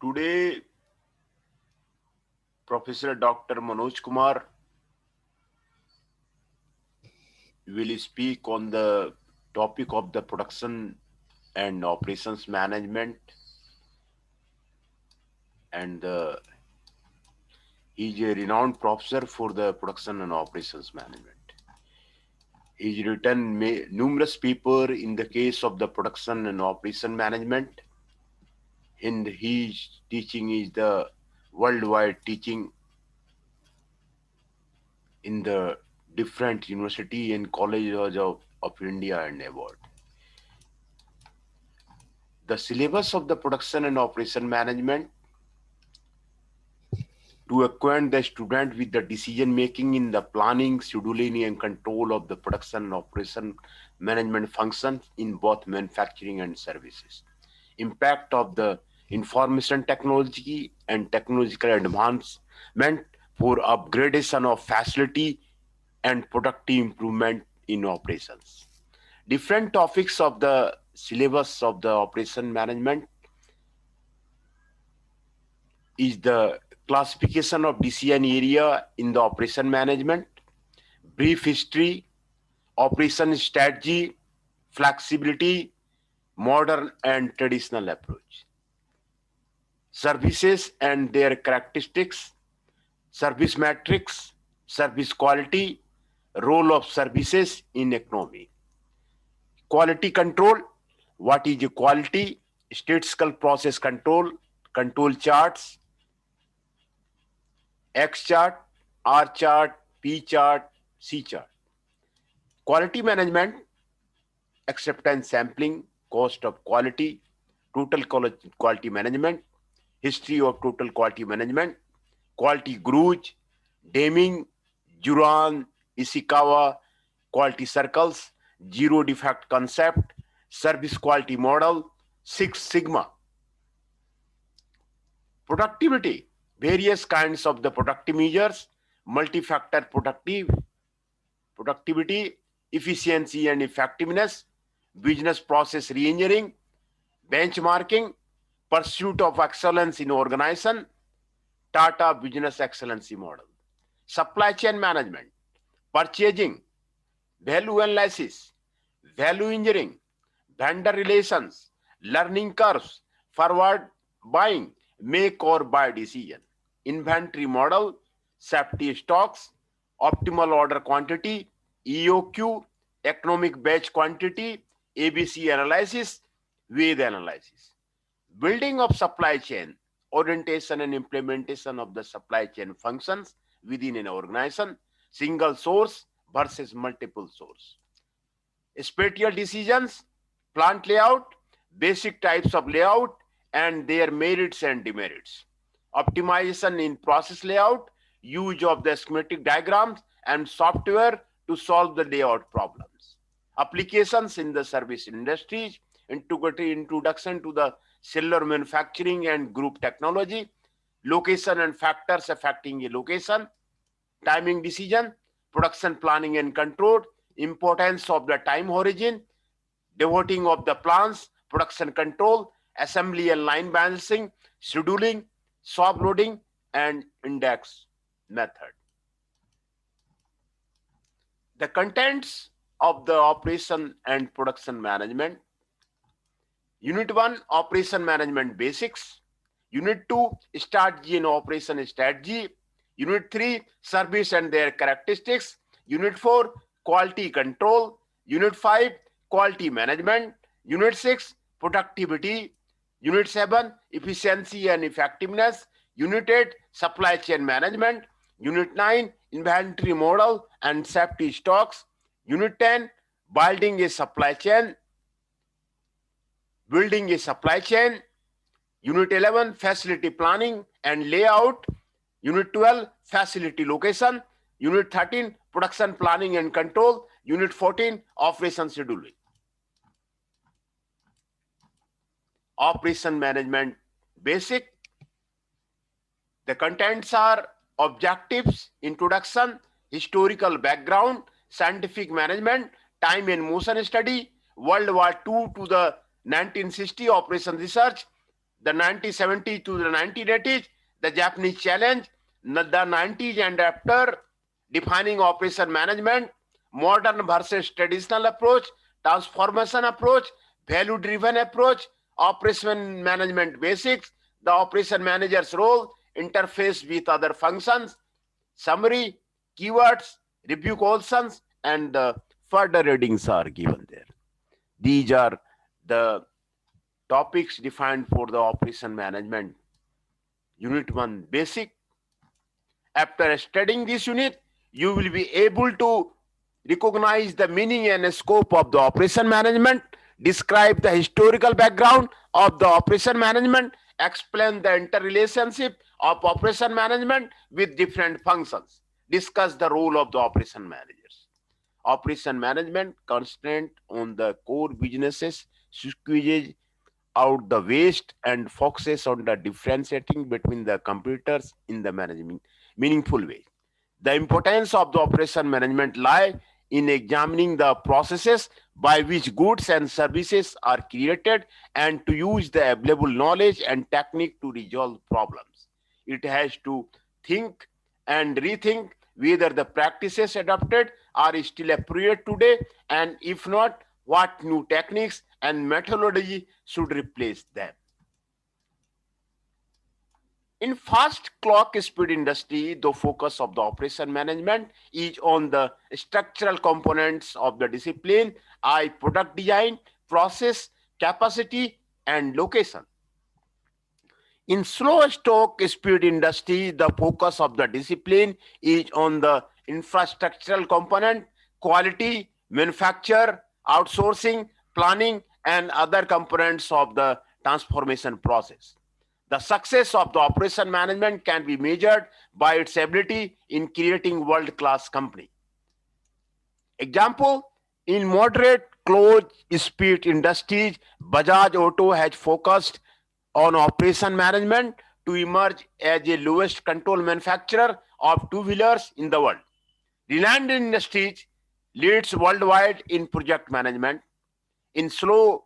Today, Professor Dr. Manoj Kumar will speak on the topic of the production and operations management, and he is a renowned professor for the production and operations management. He's written numerous papers in the case of the production and operation management, and his teaching is the worldwide teaching in the different university and colleges of India and abroad. The syllabus of the production and operation management to acquaint the student with the decision making in the planning, scheduling, and control of the production and operation management functions in both manufacturing and services. Impact of the information technology and technological advancement for upgradation of facility and productive improvement in operations. Different topics of the syllabus of the operation management is the classification of decision area in the operation management, brief history, operation strategy, flexibility, modern and traditional approach, services and their characteristics, service matrix, service quality, role of services in economy, quality control, what is quality, statistical process control, control charts, X chart, R chart, P chart, C chart. Quality management, acceptance sampling, cost of quality, total quality management, history of total quality management, quality gauge, Deming, Juran, Ishikawa, quality circles, zero defect concept, service quality model, Six Sigma. Productivity, various kinds of the productive measures, multi-factor productivity, efficiency and effectiveness, business process reengineering, benchmarking, pursuit of excellence in organization, Tata Business Excellency Model, supply chain management, purchasing, value analysis, value engineering, vendor relations, learning curves, forward buying, make or buy decision, inventory model, safety stocks, optimal order quantity, EOQ, economic batch quantity, ABC analysis, wave analysis, building of supply chain, orientation and implementation of the supply chain functions within an organization, single source versus multiple source, spatial decisions, plant layout, basic types of layout and their merits and demerits, optimization in process layout, use of the schematic diagrams and software to solve the layout problems, applications in the service industries, introduction to the cellular manufacturing and group technology, location and factors affecting a location, timing decision, production planning and control, importance of the time horizon, devoting of the plans, production control, assembly and line balancing, scheduling, shop loading, and index method. The contents of the operation and production management. Unit 1, operation management basics. Unit 2, strategy and operation strategy. Unit 3, service and their characteristics. Unit 4, quality control. Unit 5, quality management. Unit 6, productivity. Unit 7, efficiency and effectiveness. Unit 8, supply chain management. Unit 9, inventory model and safety stocks. Unit 10, building a supply chain. Building a supply chain. Unit 11, facility planning and layout. Unit 12, facility location. Unit 13, production planning and control. Unit 14, operation scheduling. Operation management basic. The contents are objectives, introduction, historical background, scientific management, time and motion study, World War II to the 1960 operation research, the 1970s to the 1980s, the Japanese challenge, the 90s and after, defining operation management, modern versus traditional approach, transformation approach, value-driven approach, operation management basics, the operation manager's role, interface with other functions, summary, keywords, review questions, and the further readings are given there. These are the topics defined for the operation management. Unit 1 basic. After studying this unit, you will be able to recognize the meaning and scope of the operation management, describe the historical background of the operation management, explain the interrelationship of operation management with different functions, discuss the role of the operation managers. Operation management concentrate on the core businesses, squeezes out the waste and focuses on the differentiating between the computers in the management meaningful way. The importance of the operation management lie in examining the processes by which goods and services are created and to use the available knowledge and technique to resolve problems. It has to think and rethink whether the practices adopted are still appropriate today, and if not, what new techniques and methodology should replace them. In fast clock speed industry, the focus of the operation management is on the structural components of the discipline, i.e. product design, process, capacity, and location. In slow stock speed industry, the focus of the discipline is on the infrastructural component, quality, manufacture, outsourcing, planning, and other components of the transformation process. The success of the operation management can be measured by its ability in creating world-class company. Example, in moderate close speed industries, Bajaj Auto has focused on operation management to emerge as a lowest control manufacturer of two-wheelers in the world. Reliance Industries leads worldwide in project management. In slow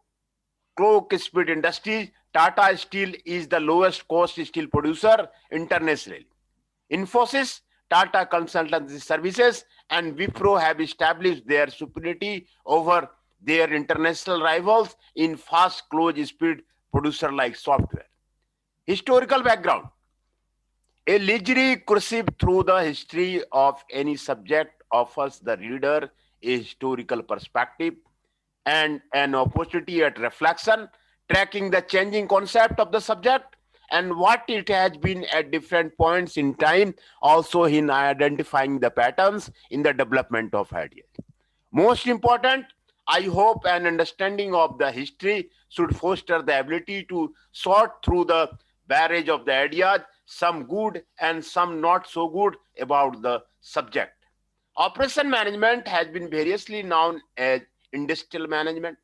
clock speed industries, Tata Steel is the lowest cost steel producer internationally. Infosys, Tata Consultancy Services, and Wipro have established their superiority over their international rivals in fast close speed producer like software. Historical background. A leisurely cursive through the history of any subject offers the reader a historical perspective and an opportunity at reflection, tracking the changing concept of the subject and what it has been at different points in time, also in identifying the patterns in the development of ideas. Most important, I hope an understanding of the history should foster the ability to sort through the barrage of the ideas, some good and some not so good about the subject. Operation management has been variously known as industrial management,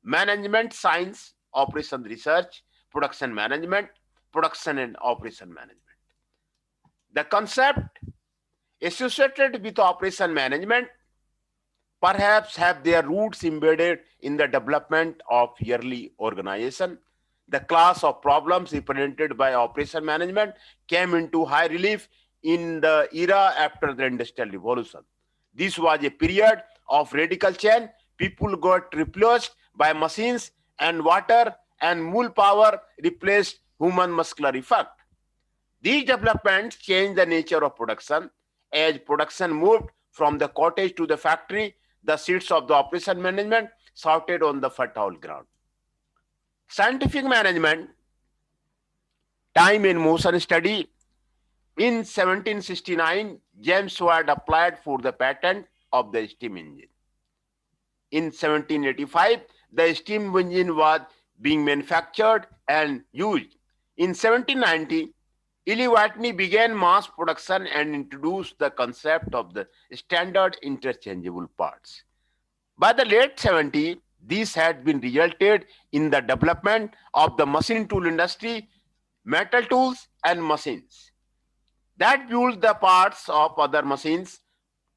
management science, operation research, production management, production and operation management. The concept associated with operation management perhaps have their roots embedded in the development of yearly organization. The class of problems represented by operation management came into high relief in the era after the Industrial Revolution. This was a period of radical change. People got replaced by machines, and water and mule power replaced human muscular effort. These developments changed the nature of production. As production moved from the cottage to the factory, the seeds of the operation management sprouted on the fertile ground. Scientific management, time and motion study. In 1769, James Watt applied for the patent of the steam engine. In 1785, the steam engine was being manufactured and used. In 1790, Ely Whitney began mass production and introduced the concept of the standard interchangeable parts. By the late 70s, this had been resulted in the development of the machine tool industry, metal tools and machines that build the parts of other machines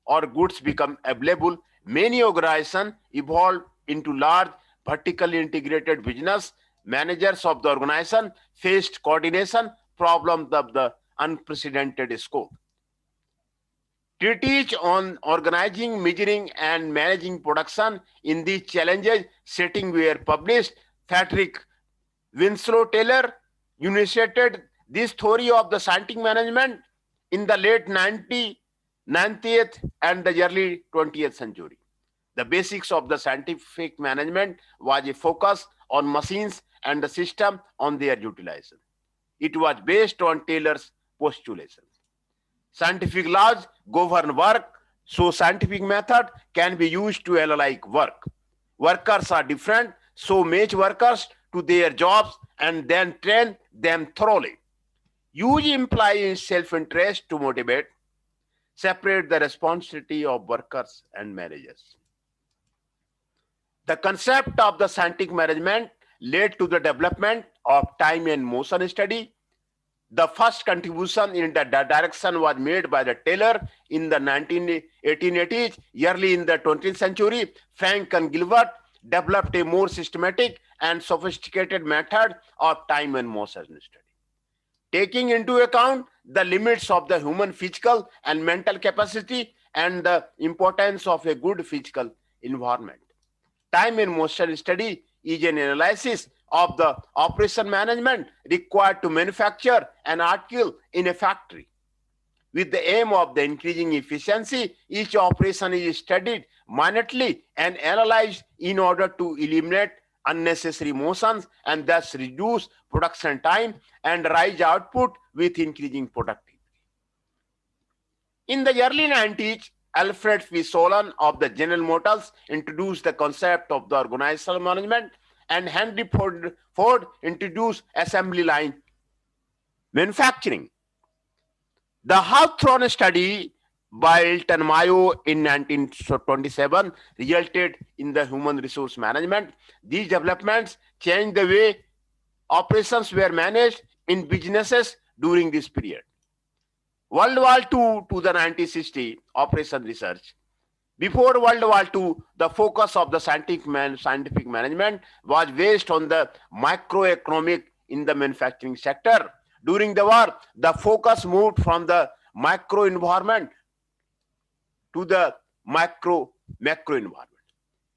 or goods become available. Many organizations evolved into large vertically integrated business, managers of the organization faced coordination problems of the unprecedented scope. Treatise on organizing, measuring, and managing production in these challenges setting were published. Patrick Winslow Taylor initiated this theory of the scientific management in the late 19th and the early 20th century. The basics of the scientific management was a focus on machines and the system on their utilization. It was based on Taylor's postulations. Scientific laws govern work, so scientific method can be used to analyze work. Workers are different, so match workers to their jobs and then train them thoroughly. Use implies self-interest to motivate, separate the responsibility of workers and managers. The concept of the scientific management led to the development of time and motion study. The first contribution in that direction was made by the Taylor in the 1880s. Early in the 20th century, Frank and Gilbert developed a more systematic and sophisticated method of time and motion study, taking into account the limits of the human physical and mental capacity and the importance of a good physical environment. Time and motion study is an analysis of the operation management required to manufacture an article in a factory. With the aim of the increasing efficiency, each operation is studied minutely and analyzed in order to eliminate unnecessary motions and thus reduce production time and raise output with increasing productivity. In the early 90s, Alfred P. Solon of the General Motors introduced the concept of the organizational management, and Henry Ford introduced assembly line manufacturing. The Hawthorne study by Elton Mayo in 1927 resulted in the human resource management. These developments changed the way operations were managed in businesses during this period. World War II to the 1960 operation research. Before World War II, the focus of the scientific management was based on the microeconomic in the manufacturing sector. During the war, the focus moved from the micro environment to the macro environment.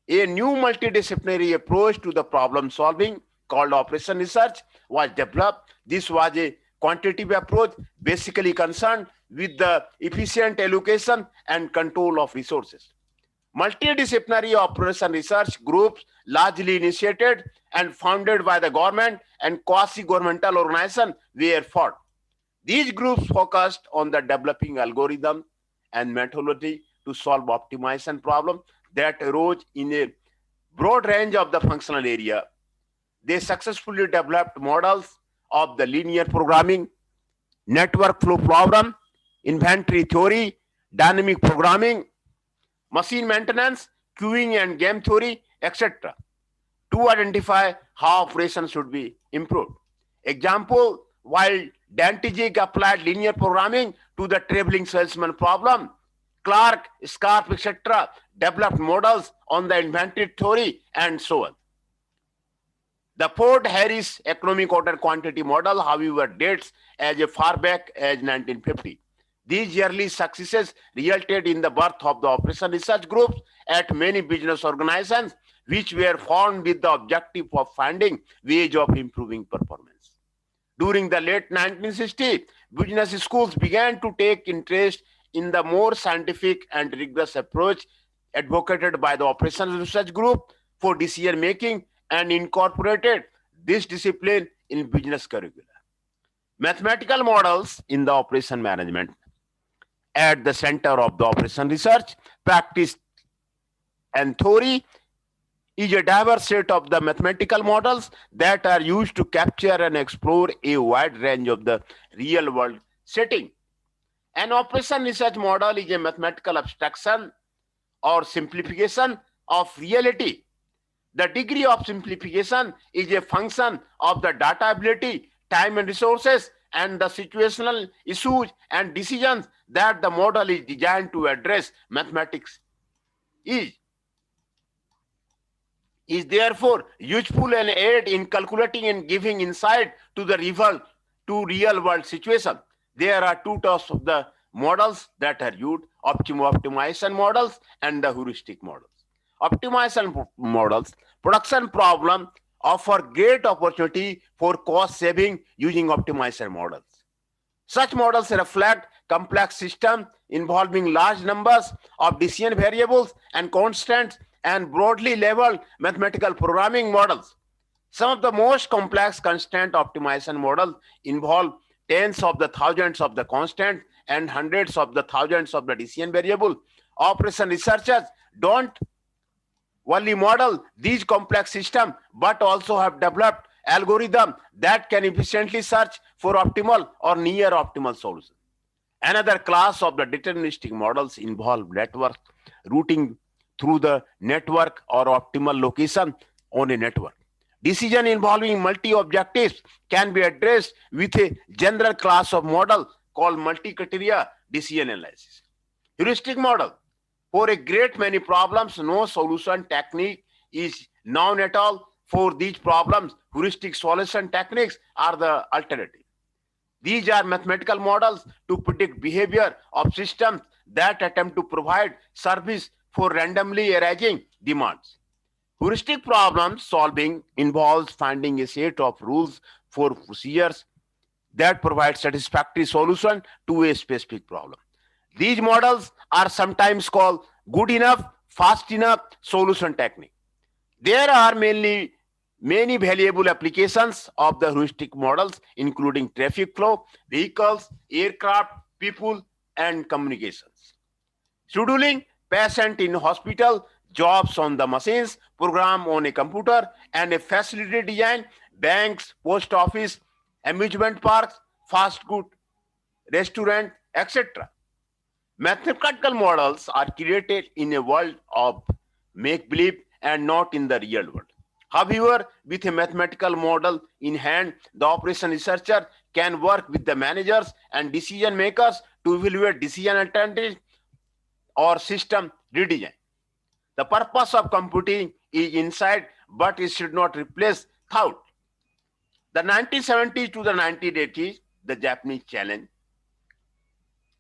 A new multidisciplinary approach to the problem solving called operation research was developed. This was a quantitative approach basically concerned with the efficient allocation and control of resources. Multidisciplinary operation research groups, largely initiated and founded by the government and quasi-governmental organizations, were formed. These groups focused on the developing algorithm and methodology to solve optimization problems that arose in a broad range of the functional area. They successfully developed models of the linear programming, network flow problem, inventory theory, dynamic programming, machine maintenance, queuing and game theory, etc., to identify how operations should be improved. Example, while Dantigig applied linear programming to the traveling salesman problem, Clark, Scarp, etc., developed models on the inventory theory and so on. The Ford-Harris economic order quantity model, however, dates as far back as 1950. These early successes resulted in the birth of the operation research groups at many business organizations, which were formed with the objective of finding ways of improving performance. During the late 1960s, business schools began to take interest in the more scientific and rigorous approach advocated by the operations research group for decision making and incorporated this discipline in business curricula. Mathematical models in the operation management. At the center of the operation research, practice and theory is a diverse set of the mathematical models that are used to capture and explore a wide range of the real world setting. An operation research model is a mathematical abstraction or simplification of reality. The degree of simplification is a function of the data ability, time and resources, and the situational issues and decisions that the model is designed to address. Mathematics is is therefore useful and aid in calculating and giving insight to the real world situation. There are two types of the models that are used: optimization models and the heuristic models. Optimization models, production problem offer great opportunity for cost saving using optimization models. Such models reflect complex systems involving large numbers of decision variables and constants and broadly labeled mathematical programming models. Some of the most complex constant optimization models involve tens of the thousands of the constants and hundreds of the thousands of the decision variables. Operation researchers don't only model these complex systems but also have developed algorithms that can efficiently search for optimal or near optimal solutions. Another class of the deterministic models involve network routing through the network or optimal location on a network. Decision involving multi-objectives can be addressed with a general class of model called multi-criteria decision analysis. Heuristic model. For a great many problems, no solution technique is known at all. For these problems, heuristic solution techniques are the alternative. These are mathematical models to predict behavior of systems that attempt to provide service for randomly arising demands. Heuristic problem solving involves finding a set of rules for procedures that provide satisfactory solution to a specific problem. These models are sometimes called good enough, fast enough solution technique. There are many valuable applications of the heuristic models, including traffic flow, vehicles, aircraft, people, and communications. Scheduling, patient in hospital, jobs on the machines, program on a computer, and a facility design, banks, post office, amusement parks, fast food, restaurant, etc. Mathematical models are created in a world of make-believe and not in the real world. However, with a mathematical model in hand, the operation researcher can work with the managers and decision makers to evaluate decision alternatives or system redesign. The purpose of computing is insight, but it should not replace thought. The 1970s to the 1980s, the Japanese challenge.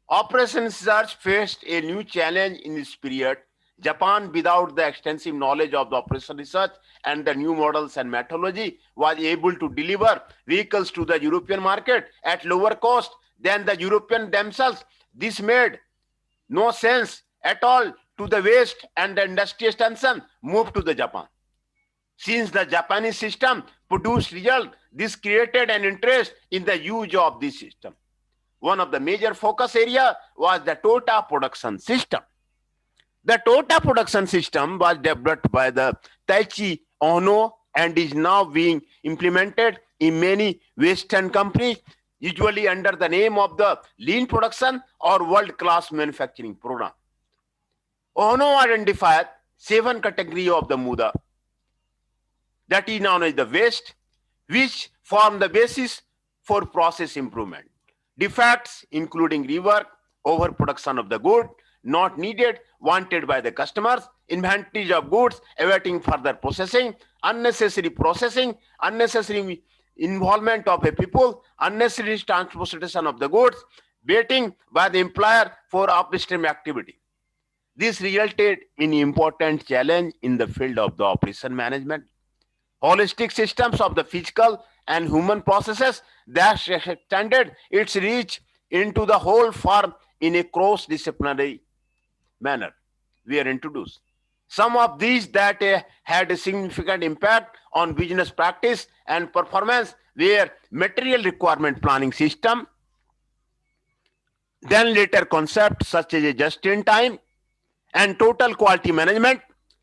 Operation Research faced a new challenge in this period. Japan, without the extensive knowledge of the operation research and the new models and methodology, was able to deliver vehicles to the European market at lower cost than the Europeans themselves. This made no sense at all to the West, and the industrial tension moved to the Japan. Since the Japanese system produced results, this created an interest in the use of this system. One of the major focus area was the Toyota production system. The Toyota production system was developed by the Taiichi Ohno and is now being implemented in many Western companies, usually under the name of the lean production or world-class manufacturing program. Ohno identified 7 categories of the Muda, that is known as the waste, which form the basis for process improvement. Defects including rework, overproduction of the good, not needed, wanted by the customers, inventory of goods awaiting further processing, unnecessary processing, unnecessary involvement of a people, unnecessary transportation of the goods, waiting by the employer for upstream activity. This resulted in important challenge in the field of the operation management. Holistic systems of the physical and human processes that extended its reach into the whole firm in a cross-disciplinary manner were introduced. Some of these that had a significant impact on business practice and performance were material requirement planning system, then later concepts such as a just-in-time and total quality management,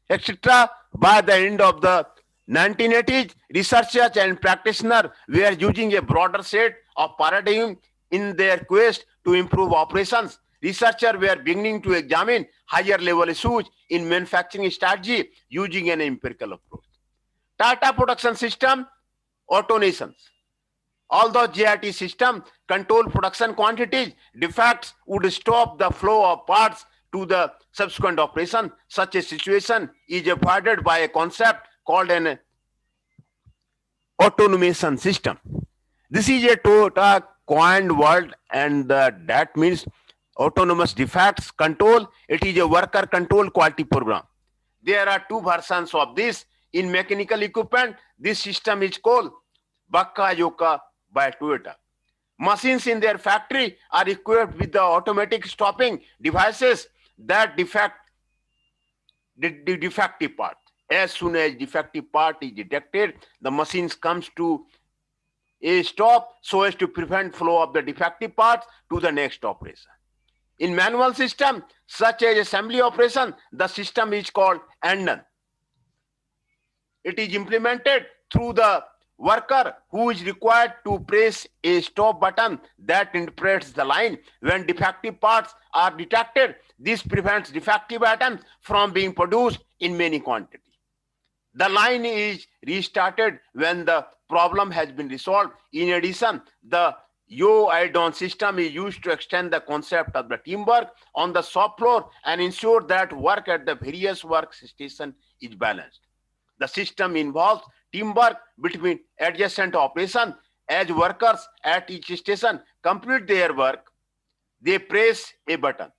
etc. By the end of the 1980s, researchers and practitioners were using a broader set of paradigms in their quest to improve operations. Researchers were beginning to examine higher level issues in manufacturing strategy using an empirical approach. Tata production system, automations. Although JIT system control production quantities, defects would stop the flow of parts to the subsequent operation. Such a situation is avoided by a concept called an automation system. This is a Toyota coined word, and that means autonomous defects control. It is a worker control quality program. There are two versions of this. In mechanical equipment, this system is called Bakka-Yoka by Toyota. Machines in their factory are equipped with the automatic stopping devices that defect the defective part. As soon as defective part is detected, the machines comes to a stop so as to prevent flow of the defective parts to the next operation. In manual system, such as assembly operation, the system is called Anden. It is implemented through the worker who is required to press a stop button that interprets the line. When defective parts are detected, this prevents defective items from being produced in many quantities. The line is restarted when the problem has been resolved. In addition, the Yo-Aidon system is used to extend the concept of the teamwork on the shop floor and ensure that work at the various workstations is balanced. The system involves teamwork between adjacent operations. As workers at each station complete their work, they press a button.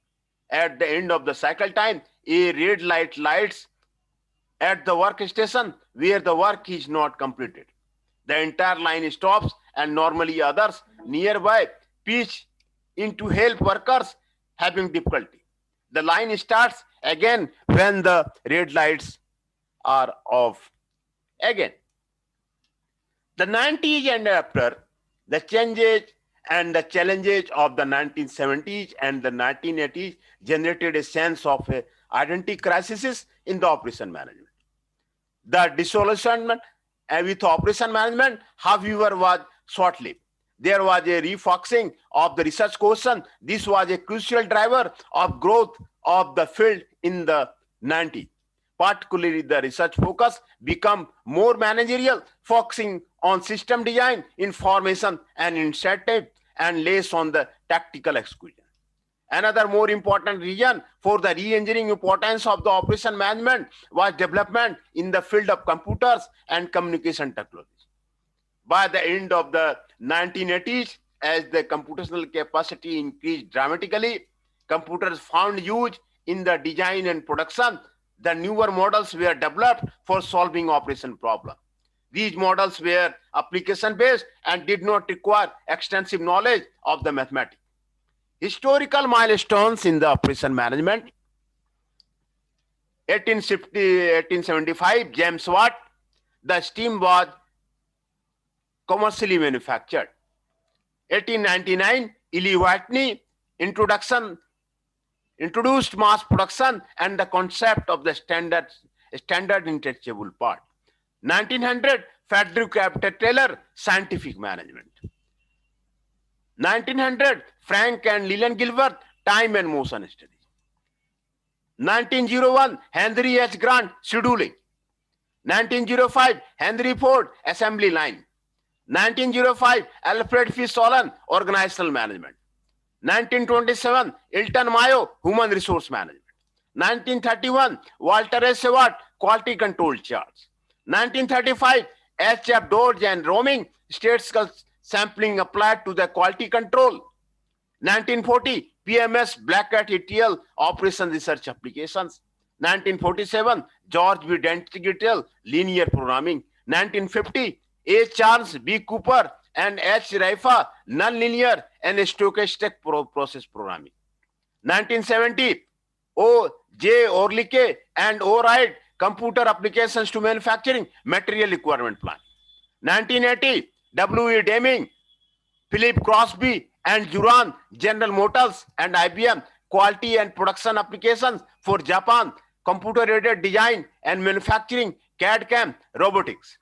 At the end of the cycle time, a red light lights at the workstation where the work is not completed. The entire line stops, and normally others nearby pitch in to help workers having difficulty. The line starts again when the red lights are off again. The 90s and after, the changes and the challenges of the 1970s and the 1980s generated a sense of identity crisis in the operation management. The disillusionment with operation management, however, was short-lived. There was a refocusing of the research question. This was a crucial driver of growth of the field in the 90s. Particularly, the research focus became more managerial, focusing on system design, information, and incentive, and less on the tactical execution. Another more important reason for the re-engineering importance of the operation management was development in the field of computers and communication technology. By the end of the 1980s, as the computational capacity increased dramatically, computers found use in the design and production. The newer models were developed for solving operation problems. These models were application-based and did not require extensive knowledge of the mathematics. Historical milestones in the operation management. 1875, James Watt, the steam was commercially manufactured. 1899, Eli Whitney introduced mass production and the concept of the standard interchangeable part. 1900, Frederick Taylor, scientific management. 1900, Frank and Leland Gilbert, time and motion studies. 1901, Henry H. Grant, scheduling. 1905, Henry Ford, assembly line. 1905, Alfred P. Solon, organizational management. 1927, Elton Mayo, human resource management. 1931, Walter S. Seward, quality control charts. 1935, H. F. Dodge and roaming, statistical sampling applied to the quality control. 1940, PMS Black Hat ETL operation research applications. 1947, George B. Dentigitel linear programming. 1950, A. Charles B. Cooper and H. Raifa nonlinear and stochastic process programming. 1970, O. J. Orlicke and O. Wright computer applications to manufacturing material requirement plan. 1980, W. E. Deming, Philip Crosby and Juran, General Motors and IBM quality and production applications for Japan, computer-aided design and manufacturing, CAD/CAM, robotics.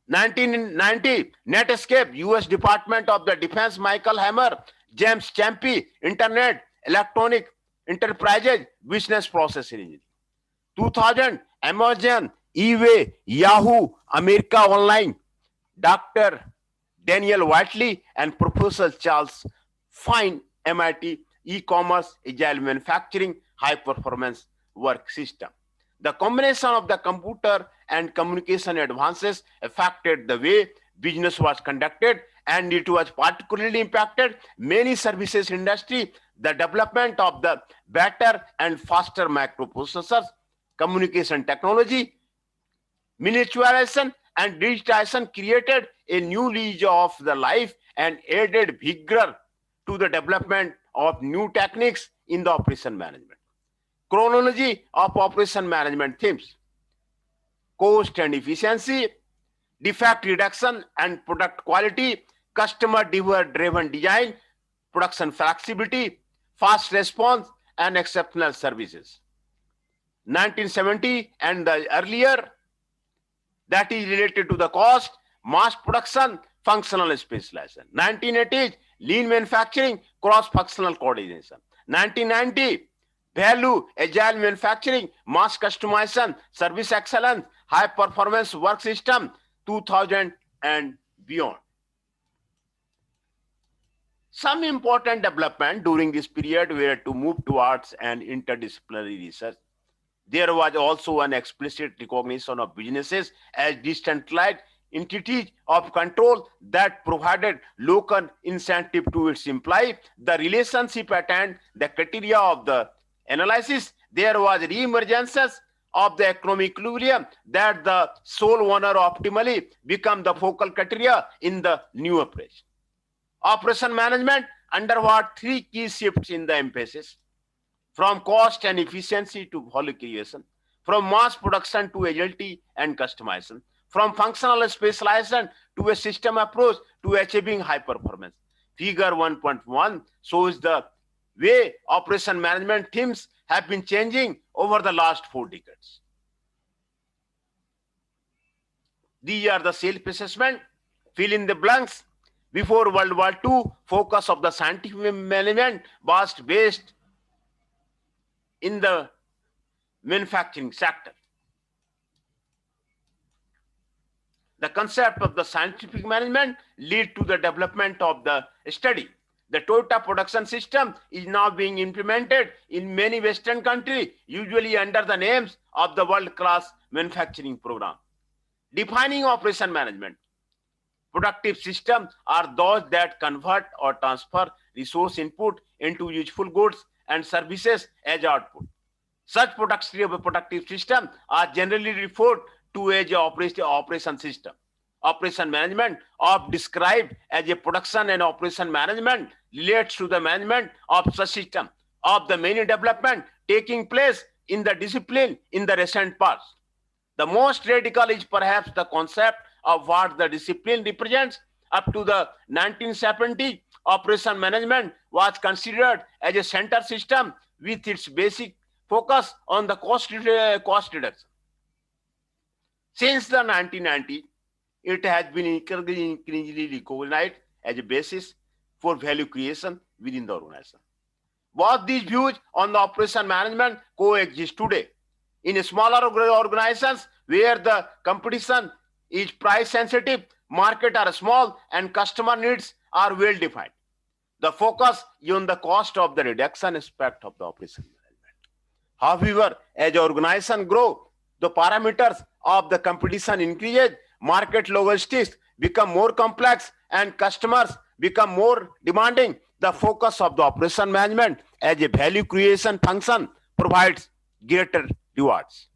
1990, Netscape, US Department of the Defense, Michael Hammer, James Champy, Internet, Electronic Enterprises, Business Process Engineering. 2000, Amazon, eBay, Yahoo, America Online, Dr. Daniel Whiteley and Professor Charles Fine, MIT, e-commerce, agile manufacturing, high performance work system. The combination of the computer and communication advances affected the way business was conducted, and it was particularly impacted many services industry. The development of the better and faster microprocessors, communication technology, miniaturization and digitization created a new lease of the life and added vigor to the development of new techniques in the operation management. Chronology of operation management themes: cost and efficiency, defect reduction and product quality, customer driven design, production flexibility, fast response, and exceptional services. 1970 and the earlier, that is related to the cost, mass production, functional specialization. 1980s, lean manufacturing, cross-functional coordination. 1990, value, agile manufacturing, mass customization, service excellence, high performance work system, 2000 and beyond. Some important development during this period were to move towards an interdisciplinary research. There was also an explicit recognition of businesses as decentralized entities of control that provided local incentive to its employee. The relationship and the criteria of the analysis, there was re-emergence of the economic equilibrium that the sole owner optimally become the focal criteria in the new approach. Operation management underwent three key shifts in the emphasis: from cost and efficiency to value creation, from mass production to agility and customization, from functional specialization to a system approach to achieving high performance. Figure 1.1 shows the way operation management themes have been changing over the last 4 decades. These are the self-assessment, fill in the blanks. Before World War II, focus of the scientific management was based in the manufacturing sector. The concept of the scientific management led to the development of the study. The Toyota production system is now being implemented in many Western countries, usually under the names of the world-class manufacturing program. Defining operation management. Productive systems are those that convert or transfer resource input into useful goods and services as output. Such productive systems are generally referred to as an operation system. Operation management, often described as a production and operation management, relates to the management of such system of the many development taking place in the discipline in the recent past. The most radical is perhaps the concept of what the discipline represents. Up to the 1970s, operation management was considered as a center system with its basic focus on the cost reduction. Since the 1990s, it has been increasingly recognized as a basis for value creation within the organization. Both these views on the operation management coexist today. In smaller organizations where the competition is price sensitive, markets are small, and customer needs are well defined, the focus is on the cost of the reduction aspect of the operation management. However, as the organization grows, the parameters of the competition increases, market logistics become more complex, and customers become more demanding. The focus of the operation management as a value creation function provides greater rewards.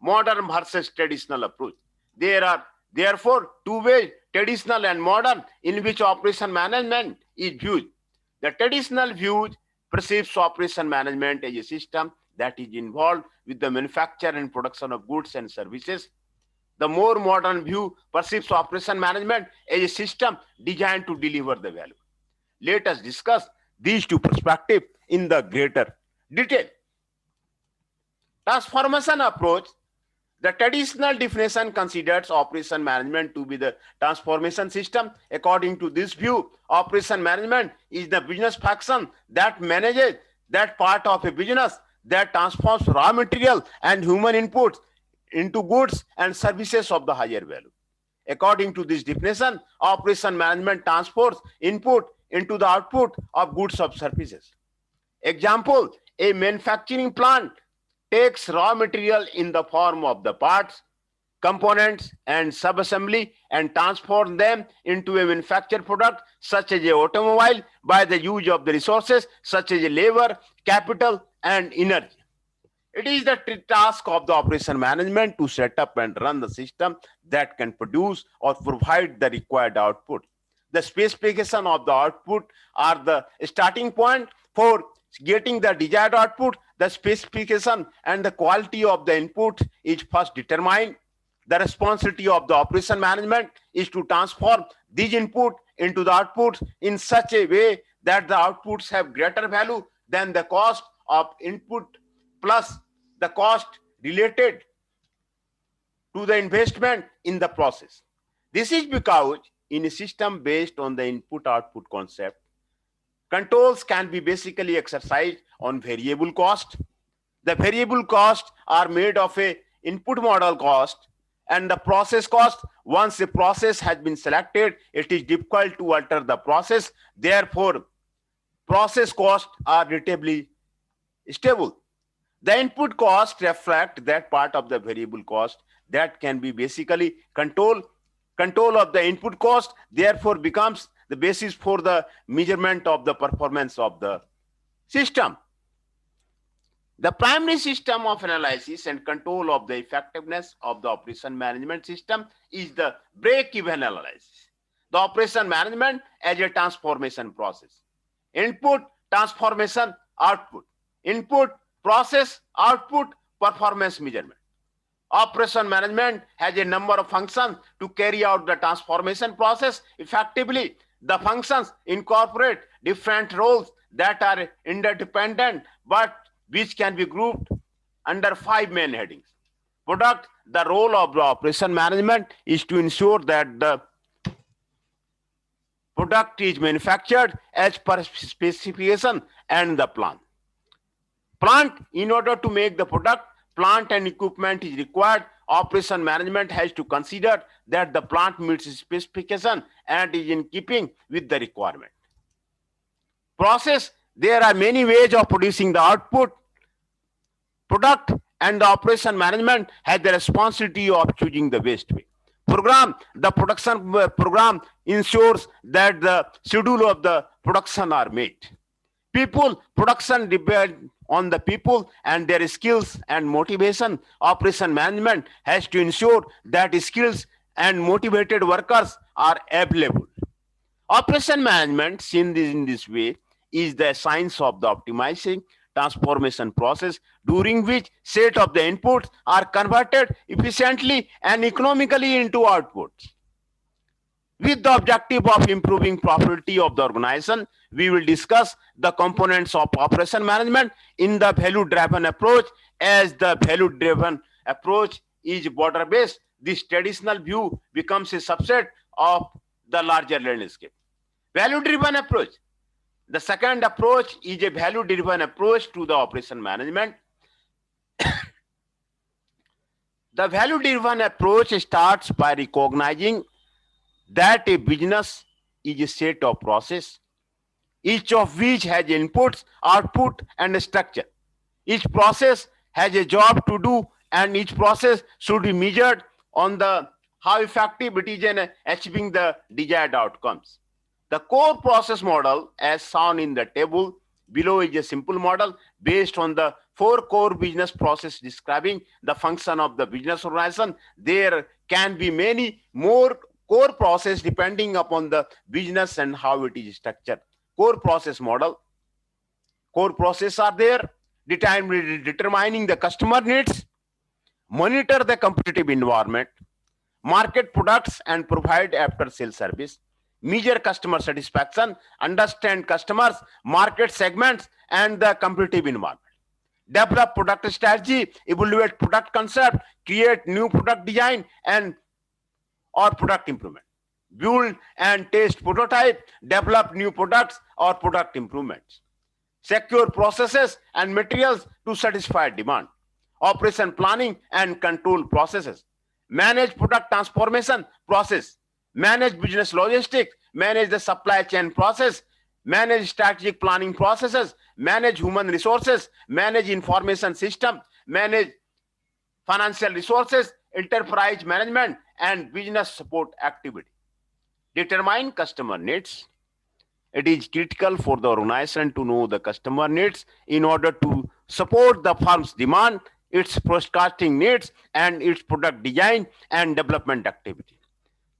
Modern versus traditional approach. There are therefore two ways, traditional and modern, in which operation management is viewed. The traditional view perceives operation management as a system that is involved with the manufacture and production of goods and services. The more modern view perceives operation management as a system designed to deliver the value. Let us discuss these two perspectives in the greater detail. Transformation approach. The traditional definition considers operation management to be the transformation system. According to this view, operation management is the business function that manages that part of a business that transforms raw material and human inputs into goods and services of the higher value. According to this definition, operation management transports input into the output of goods or services. Example, a manufacturing plant takes raw material in the form of the parts, components, and subassembly and transforms them into a manufactured product such as a automobile by the use of the resources such as labor, capital, and energy. It is the task of the operation management to set up and run the system that can produce or provide the required output. The specification of the output are the starting point for getting the desired output. The specification and the quality of the input is first determined. The responsibility of the operation management is to transform these input into the outputs in such a way that the outputs have greater value than the cost of input plus the cost related to the investment in the process. This is because in a system based on the input-output concept, controls can be basically exercised on variable cost. The variable costs are made of a input model cost and the process cost. Once a process has been selected, it is difficult to alter the process. Therefore, process costs are relatively stable. The input cost reflect that part of the variable cost that can be basically control of the input cost, therefore becomes the basis for the measurement of the performance of the system. The primary system of analysis and control of the effectiveness of the operation management system is the break-even analysis. The operation management as a transformation process. Input, transformation, output. Input, process, output, performance measurement. Operation management has a number of functions to carry out the transformation process effectively. The functions incorporate different roles that are interdependent but which can be grouped under 5 main headings. Product, the role of the operation management is to ensure that the product is manufactured as per specification and the plan. Plant, in order to make the product, plant and equipment is required. Operation management has to consider that the plant meets specification and is in keeping with the requirement. Process, there are many ways of producing the output. Product and the operation management has the responsibility of choosing the best way. Program, the production program ensures that the schedule of the production are met. People, production depends on the people and their skills and motivation. Operation management has to ensure that skills and motivated workers are available. Operation management, seen in this way, is the science of the optimizing transformation process during which set of the inputs are converted efficiently and economically into outputs. With the objective of improving profitability of the organization, we will discuss the components of operation management in the value-driven approach. As the value-driven approach is border-based, this traditional view becomes a subset of the larger landscape. Value-driven approach. The second approach is a value-driven approach to the operation management. The value-driven approach starts by recognizing that a business is a set of processes, each of which has inputs, output, and a structure. Each process has a job to do, and each process should be measured on the how effective it is in achieving the desired outcomes. The core process model, as shown in the table below, is a simple model based on the 4 core business processes describing the function of the business organization. There can be many more core process depending upon the business and how it is structured. Core process model. Core process are there, determining the customer needs, monitor the competitive environment, market products and provide after sales service, measure customer satisfaction, understand customers, market segments and the competitive environment. Develop product strategy, evaluate product concept, create new product design and or product improvement. Build and test prototype, develop new products or product improvements. Secure processes and materials to satisfy demand. Operation planning and control processes. Manage product transformation process. Manage business logistics. Manage the supply chain process. Manage strategic planning processes. Manage human resources. Manage information system. manage financial resources, enterprise management, and business support activity. Determine customer needs. It is critical for the organization to know the customer needs in order to support the firm's demand, its forecasting needs, and its product design and development activity.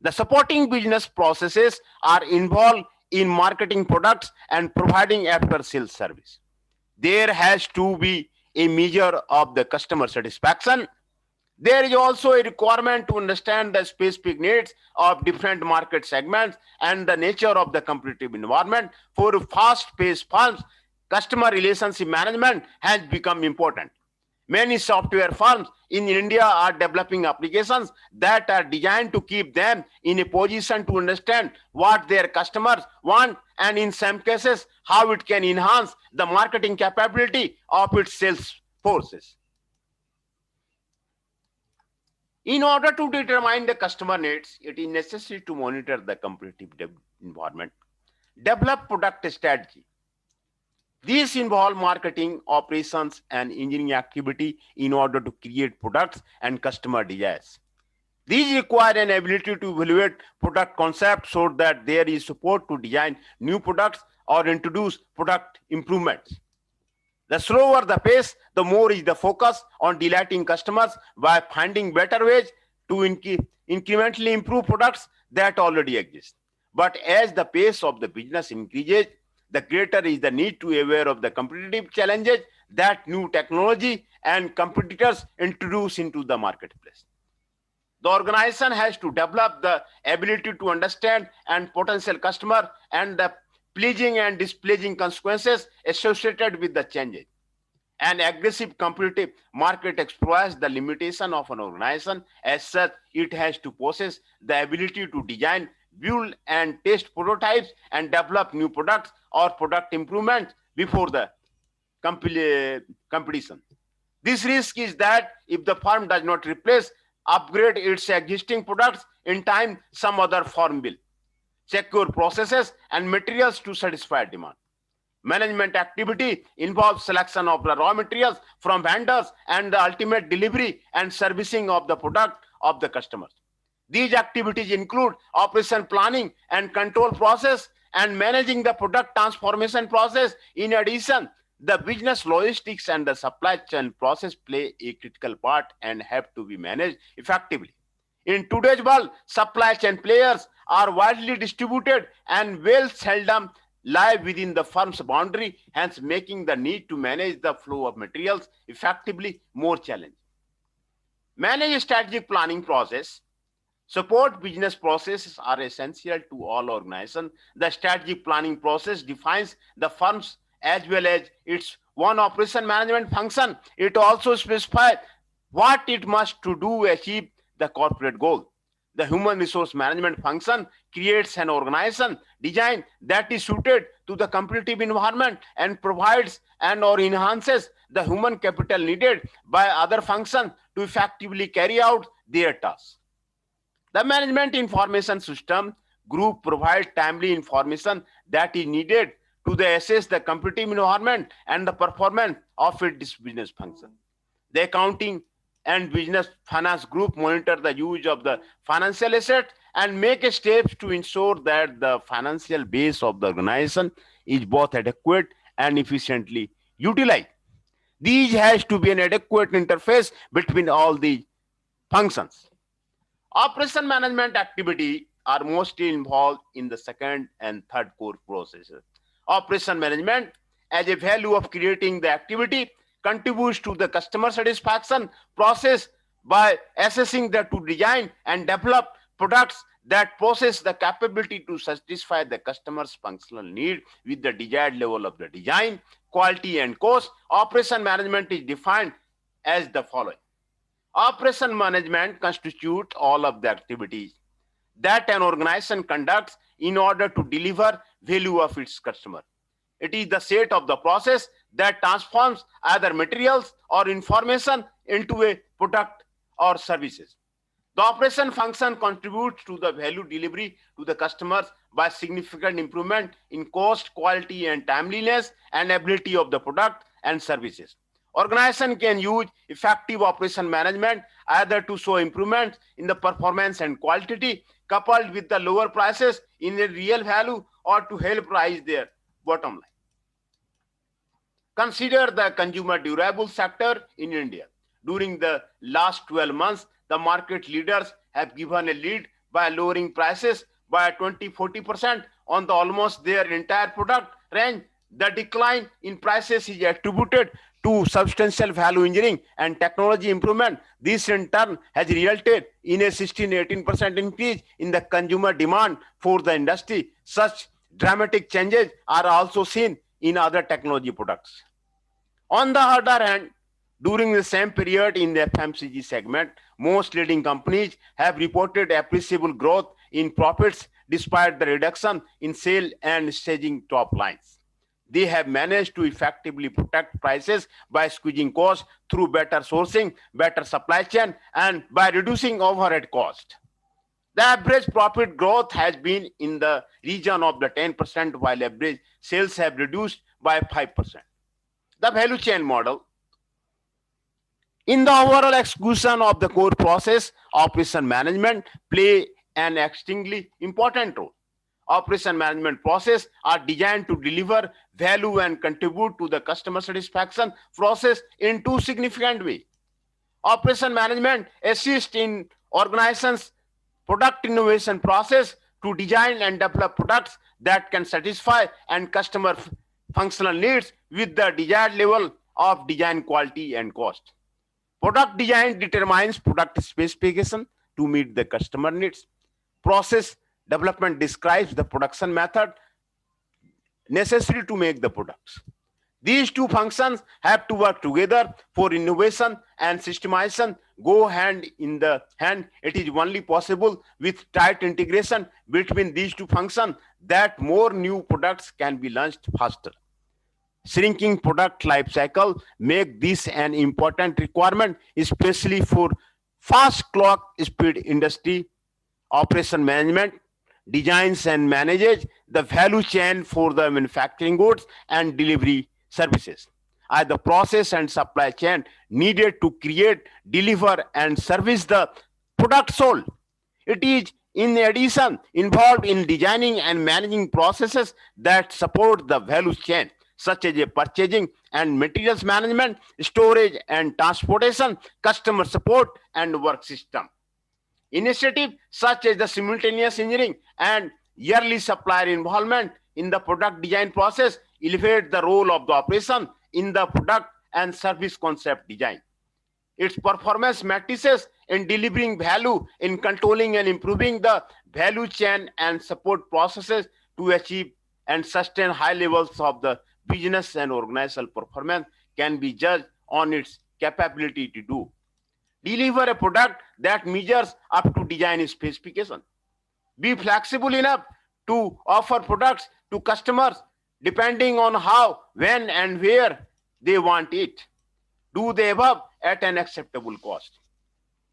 The supporting business processes are involved in marketing products and providing after sales service. There has to be a measure of the customer satisfaction. There is also a requirement to understand the specific needs of different market segments and the nature of the competitive environment. For fast-paced firms, customer relationship management has become important. Many software firms in India are developing applications that are designed to keep them in a position to understand what their customers want, and in some cases, how it can enhance the marketing capability of its sales forces. In order to determine the customer needs, it is necessary to monitor the competitive environment, develop product strategy. These involve marketing, operations, and engineering activity in order to create products and customer desires. These require an ability to evaluate product concepts so that there is support to design new products or introduce product improvements. The slower the pace, the more is the focus on delighting customers by finding better ways to incrementally improve products that already exist. But as the pace of the business increases, the greater is the need to be aware of the competitive challenges that new technology and competitors introduce into the marketplace. The organization has to develop the ability to understand and potential customer and the pleasing and displeasing consequences associated with the changes. An aggressive competitive market exploits the limitation of an organization. As such, it has to possess the ability to design, build, and test prototypes and develop new products or product improvements before the competition. This risk is that if the firm does not replace, upgrade its existing products in time, some other firm will secure processes and materials to satisfy demand. Management activity involves selection of the raw materials from vendors and the ultimate delivery and servicing of the product of the customers. These activities include operation planning and control process and managing the product transformation process. In addition, the business logistics and the supply chain process play a critical part and have to be managed effectively. In today's world, supply chain players are widely distributed and will seldom lie within the firm's boundary, hence making the need to manage the flow of materials effectively more challenging. Manage strategic planning process. Support business processes are essential to all organizations. The strategic planning process defines the firm's as well as its one operation management function. It also specifies what it must to do achieve the corporate goal. The human resource management function creates an organization design that is suited to the competitive environment and provides and or enhances the human capital needed by other functions to effectively carry out their tasks. The management information system group provides timely information that is needed to assess the competitive environment and the performance of its business function. The accounting and business finance group monitor the use of the financial asset and make steps to ensure that the financial base of the organization is both adequate and efficiently utilized. These has to be an adequate interface between all the functions. Operation management activity are mostly involved in the second and third core processes. Operation management as a value of creating the activity contributes to the customer satisfaction process by assessing the to design and develop products that possess the capability to satisfy the customer's functional need with the desired level of the design, quality, and cost. Operation management is defined as the following. Operation management constitutes all of the activities that an organization conducts in order to deliver value of its customer. It is the set of the process that transforms either materials or information into a product or services. The operation function contributes to the value delivery to the customers by significant improvement in cost, quality, and timeliness and ability of the product and services. Organization can use effective operation management either to show improvements in the performance and quality coupled with the lower prices in the real value or to help rise their bottom line. Consider the consumer durable sector in India. During the last 12 months, the market leaders have given a lead by lowering prices by 20-40% on the almost their entire product range. The decline in prices is attributed to substantial value engineering and technology improvement. This in turn has resulted in a 16-18% increase in the consumer demand for the industry. Such dramatic changes are also seen in other technology products. On the other hand, during the same period in the FMCG segment, most leading companies have reported appreciable growth in profits despite the reduction in sale and staging top lines. They have managed to effectively protect prices by squeezing costs through better sourcing, better supply chain, and by reducing overhead cost. The average profit growth has been in the region of the 10%, while average sales have reduced by 5%. The value chain model. In the overall execution of the core process, operation management play an extremely important role. Operation management process are designed to deliver value and contribute to the customer satisfaction process in two significant ways. Operation management assists in organizations' product innovation process to design and develop products that can satisfy and customer functional needs with the desired level of design quality and cost. Product design determines product specification to meet the customer needs. Process development describes the production method necessary to make the products. These two functions have to work together for innovation and systemization go hand in the hand. It is only possible with tight integration between these two functions that more new products can be launched faster. Shrinking product life cycle make this an important requirement, especially for fast clock speed industry. Operation management designs and manages the value chain for the manufacturing goods and delivery services. Are the process and supply chain needed to create, deliver, and service the product sold. It is in addition involved in designing and managing processes that support the value chain, such as a purchasing and materials management, storage and transportation, customer support, and work system. Initiatives such as the simultaneous engineering and yearly supplier involvement in the product design process elevate the role of the operation in the product and service concept design. Its performance matrices in delivering value in controlling and improving the value chain and support processes to achieve and sustain high levels of the business and organizational performance can be judged on its capability to do. Deliver a product that measures up to design specification. Be flexible enough to offer products to customers depending on how, when, and where they want it. Do the above at an acceptable cost.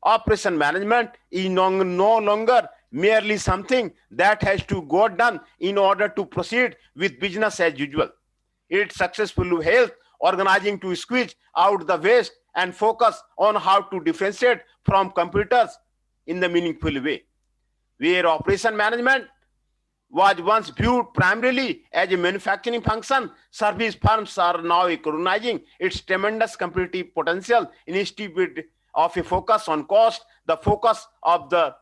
Operation management is no longer merely something that has to go done in order to proceed with business as usual. It successfully helps organizing to squeeze out the waste and focus on how to differentiate from competitors in the meaningful way. Where operation management was once viewed primarily as a manufacturing function, service firms are now recognizing its tremendous competitive potential instead of a focus on cost. The focus of the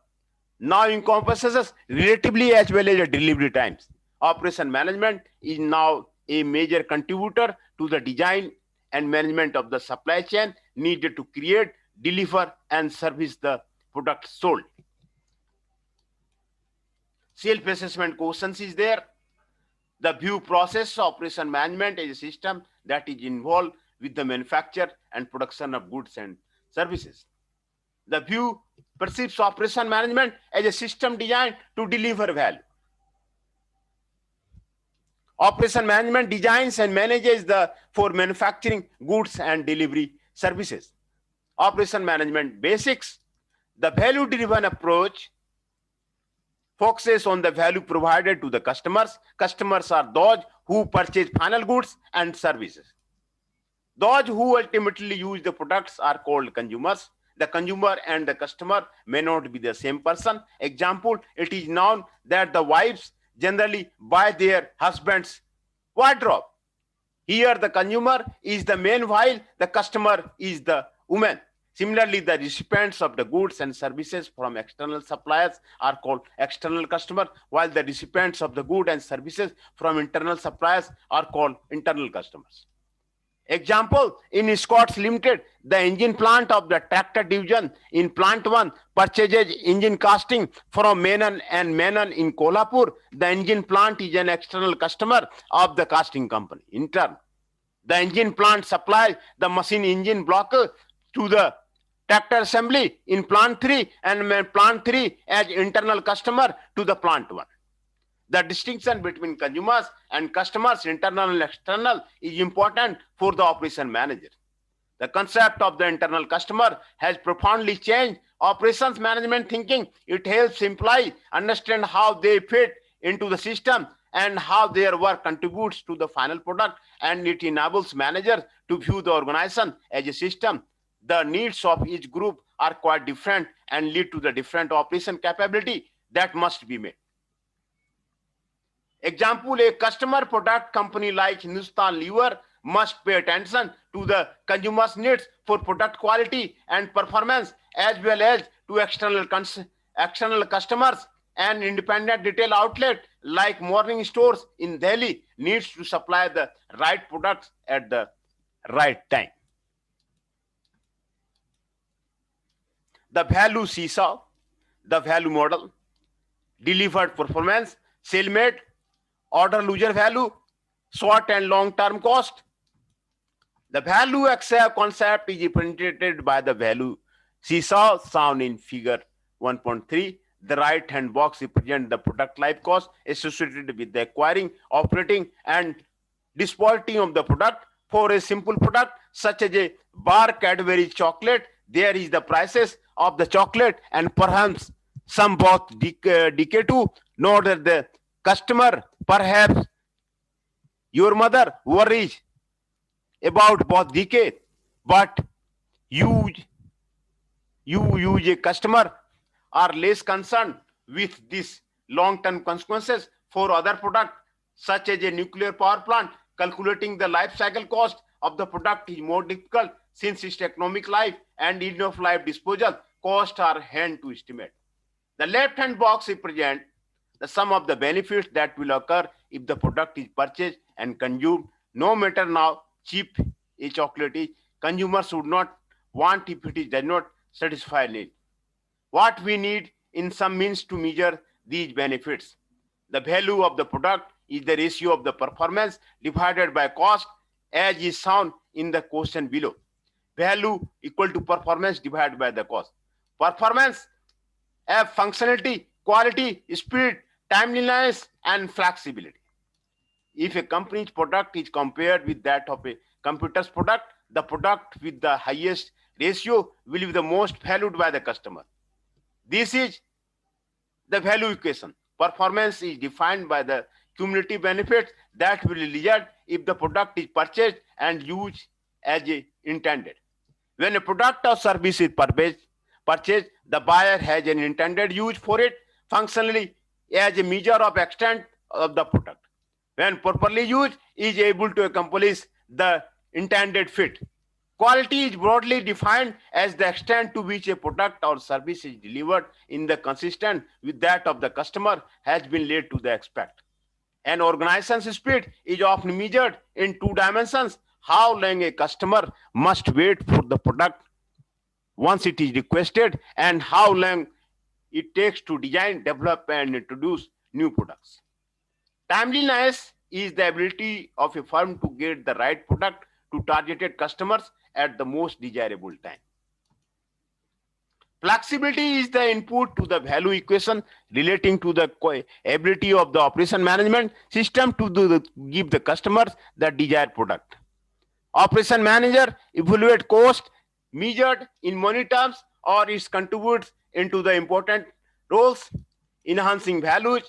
now encompasses relatively as well as delivery times. Operation management is now a major contributor to the design and management of the supply chain needed to create, deliver, and service the product sold. Self-assessment questions is there. The view process operation management is a system that is involved with the manufacture and production of goods and services. The view perceives operation management as a system designed to deliver value. Operation management designs and manages the for manufacturing goods and delivery services. Operation management basics. The value-driven approach focuses on the value provided to the customers. Customers are those who purchase final goods and services. Those who ultimately use the products are called consumers. The consumer and the customer may not be the same person. Example, it is known that the wives generally buy their husband's wardrobe. Here the consumer is the man while the customer is the woman. Similarly, the recipients of the goods and services from external suppliers are called external customer, while the recipients of the goods and services from internal suppliers are called internal customers. Example, in Scott's Limited, the engine plant of the tractor division in Plant 1 purchases engine casting from Menon and Menon in Kolhapur. The engine plant is an external customer of the casting company. In turn, the engine plant supplies the machine engine block to the tractor assembly in Plant 3 and Plant 3 as internal customer to the Plant 1. The distinction between consumers and customers, internal and external, is important for the operation manager. The concept of the internal customer has profoundly changed operations management thinking. It helps employees understand how they fit into the system and how their work contributes to the final product, and it enables managers to view the organization as a system. The needs of each group are quite different and lead to the different operation capability that must be met. Example, a customer product company like Hindustan Lever must pay attention to the consumer's needs for product quality and performance, as well as to external customers. An independent retail outlet like Morning Stores in Delhi needs to supply the right products at the right time. The value seesaw, the value model, delivered performance, sale-made, order loser value, short and long-term cost. The value concept is represented by the value seesaw shown in figure 1.3. The right-hand box represents the product life cost associated with the acquiring, operating, and disposing of the product. For a simple product such as a bar Cadbury chocolate, there is the prices of the chocolate and perhaps some both decay to. Note that the customer, perhaps your mother, worries about both decay, but you a customer are less concerned with these long-term consequences. For other products such as a nuclear power plant, calculating the life cycle cost of the product is more difficult since its economic life and end of life disposal costs are hard to estimate. The left-hand box represents the sum of the benefits that will occur if the product is purchased and consumed. No matter how cheap a chocolate is, consumers would not want if it does not satisfy need. What we need in some means to measure these benefits. The value of the product is the ratio of the performance divided by cost, as is shown in the question below. Value equal to performance divided by the cost. Performance have functionality, quality, speed, timeliness, and flexibility. If a company's product is compared with that of a computer's product, the product with the highest ratio will be the most valued by the customer. This is the value equation. Performance is defined by the cumulative benefits that will result if the product is purchased and used as intended. When a product or service is purchased, the buyer has an intended use for it functionally as a measure of extent of the product. When properly used, is able to accomplish the intended fit. Quality is broadly defined as the extent to which a product or service is delivered in the consistent with that of the customer has been led to the expect. An organization's speed is often measured in two dimensions: how long a customer must wait for the product once it is requested, and how long it takes to design, develop, and introduce new products. Timeliness is the ability of a firm to get the right product to targeted customers at the most desirable time. Flexibility is the input to the value equation relating to the ability of the operation management system to give the customers the desired product. Operation manager evaluate cost measured in money terms or it contributes into the important roles: enhancing values,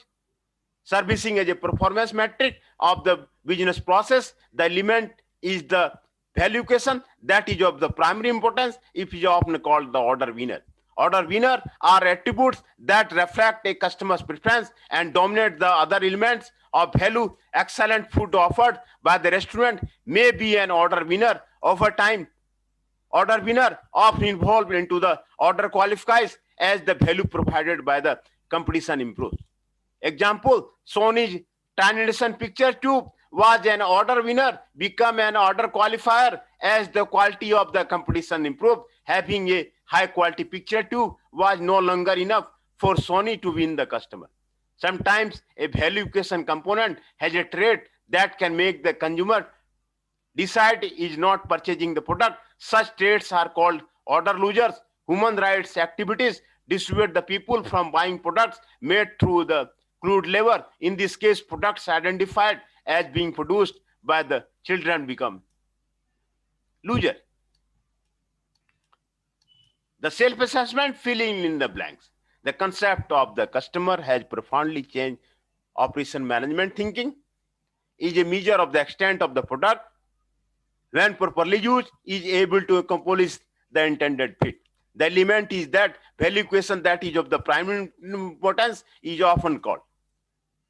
servicing as a performance metric of the business process. The element is the Value equation that is of the primary importance, it is often called the order winner. Order winner are attributes that reflect a customer's preference and dominate the other elements of value. Excellent food offered by the restaurant may be an order winner over time. Order winner often involved into the order qualifies as the value provided by the competition improves. Example, Sony's Transition picture tube was an order winner, become an order qualifier as the quality of the competition improved. Having a high quality picture tube was no longer enough for Sony to win the customer. Sometimes a value equation component has a trait that can make the consumer decide is not purchasing the product. Such traits are called order losers. Human rights activities dissuade the people from buying products made through the crude labor. In this case, products identified as being produced by the children become loser. The self-assessment, filling in the blanks. The concept of the customer has profoundly changed operation management thinking. Is a measure of the extent of the product, when properly used, is able to accomplish the intended fit. The element is that value equation that is of the primary importance is often called.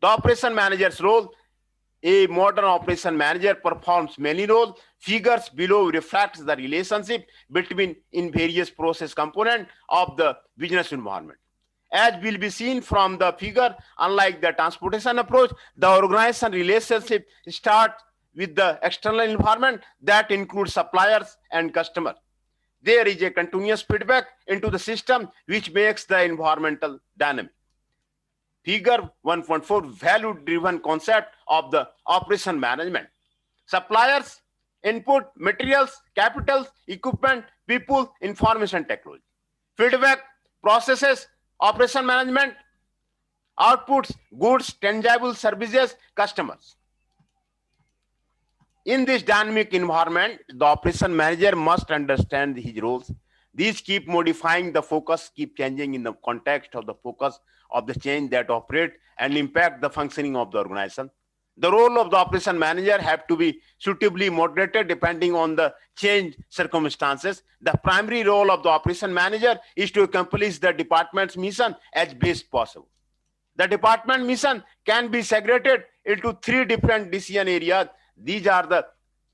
The operation manager's role. A modern operation manager performs many roles. Figures below reflects the relationship between in various process components of the business environment. As will be seen from the figure, unlike the transportation approach, the organization relationship starts with the external environment that includes suppliers and customers. There is a continuous feedback into the system which makes the environmental dynamic. Figure 1.4, value-driven concept of the operation management. Suppliers, input, materials, capital, equipment, people, information technology. Feedback, processes, operation management, outputs, goods, tangible services, customers. In this dynamic environment, the operation manager must understand his roles. These keep modifying the focus, keep changing in the context of the focus of the change that operate and impact the functioning of the organization. The role of the operation manager have to be suitably moderated depending on the change circumstances. The primary role of the operation manager is to accomplish the department's mission as best possible. The department mission can be segregated into three different decision areas. These are the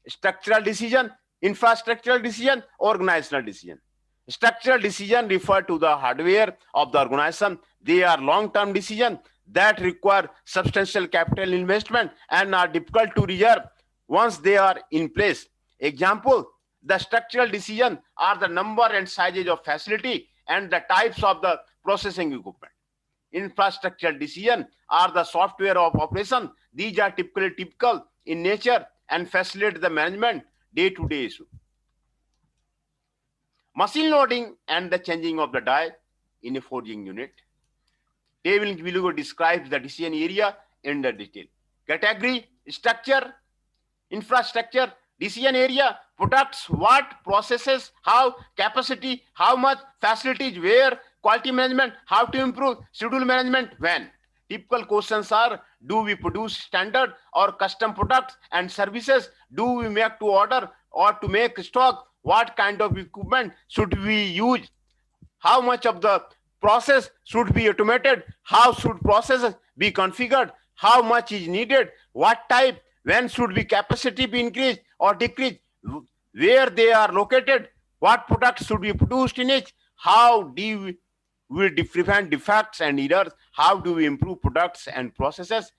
structural decision, infrastructural decision, organizational decision. Structural decision refer to the hardware of the organization. They are long-term decisions that require substantial capital investment and are difficult to reserve once they are in place. Example, the structural decision are the number and sizes of facility and the types of the processing equipment. Infrastructural decision are the software of operation. These are typical in nature and facilitate the management day-to-day issue. Machine loading and the changing of the die in a forging unit. Table below describes the decision area in the detail. Category, structure, infrastructure, decision area, products, what, processes, how, capacity, how much, facilities, where, quality management, how to improve, schedule management, when. Typical questions are, do we produce standard or custom products and services? Do we make to order or to make stock? What kind of equipment should we use? How much of the process should be automated? How should processes be configured? How much is needed? What type? When should be capacity be increased or decreased? Where they are located? What products should be produced in each? How do we prevent defects and errors? How do we improve products and processes?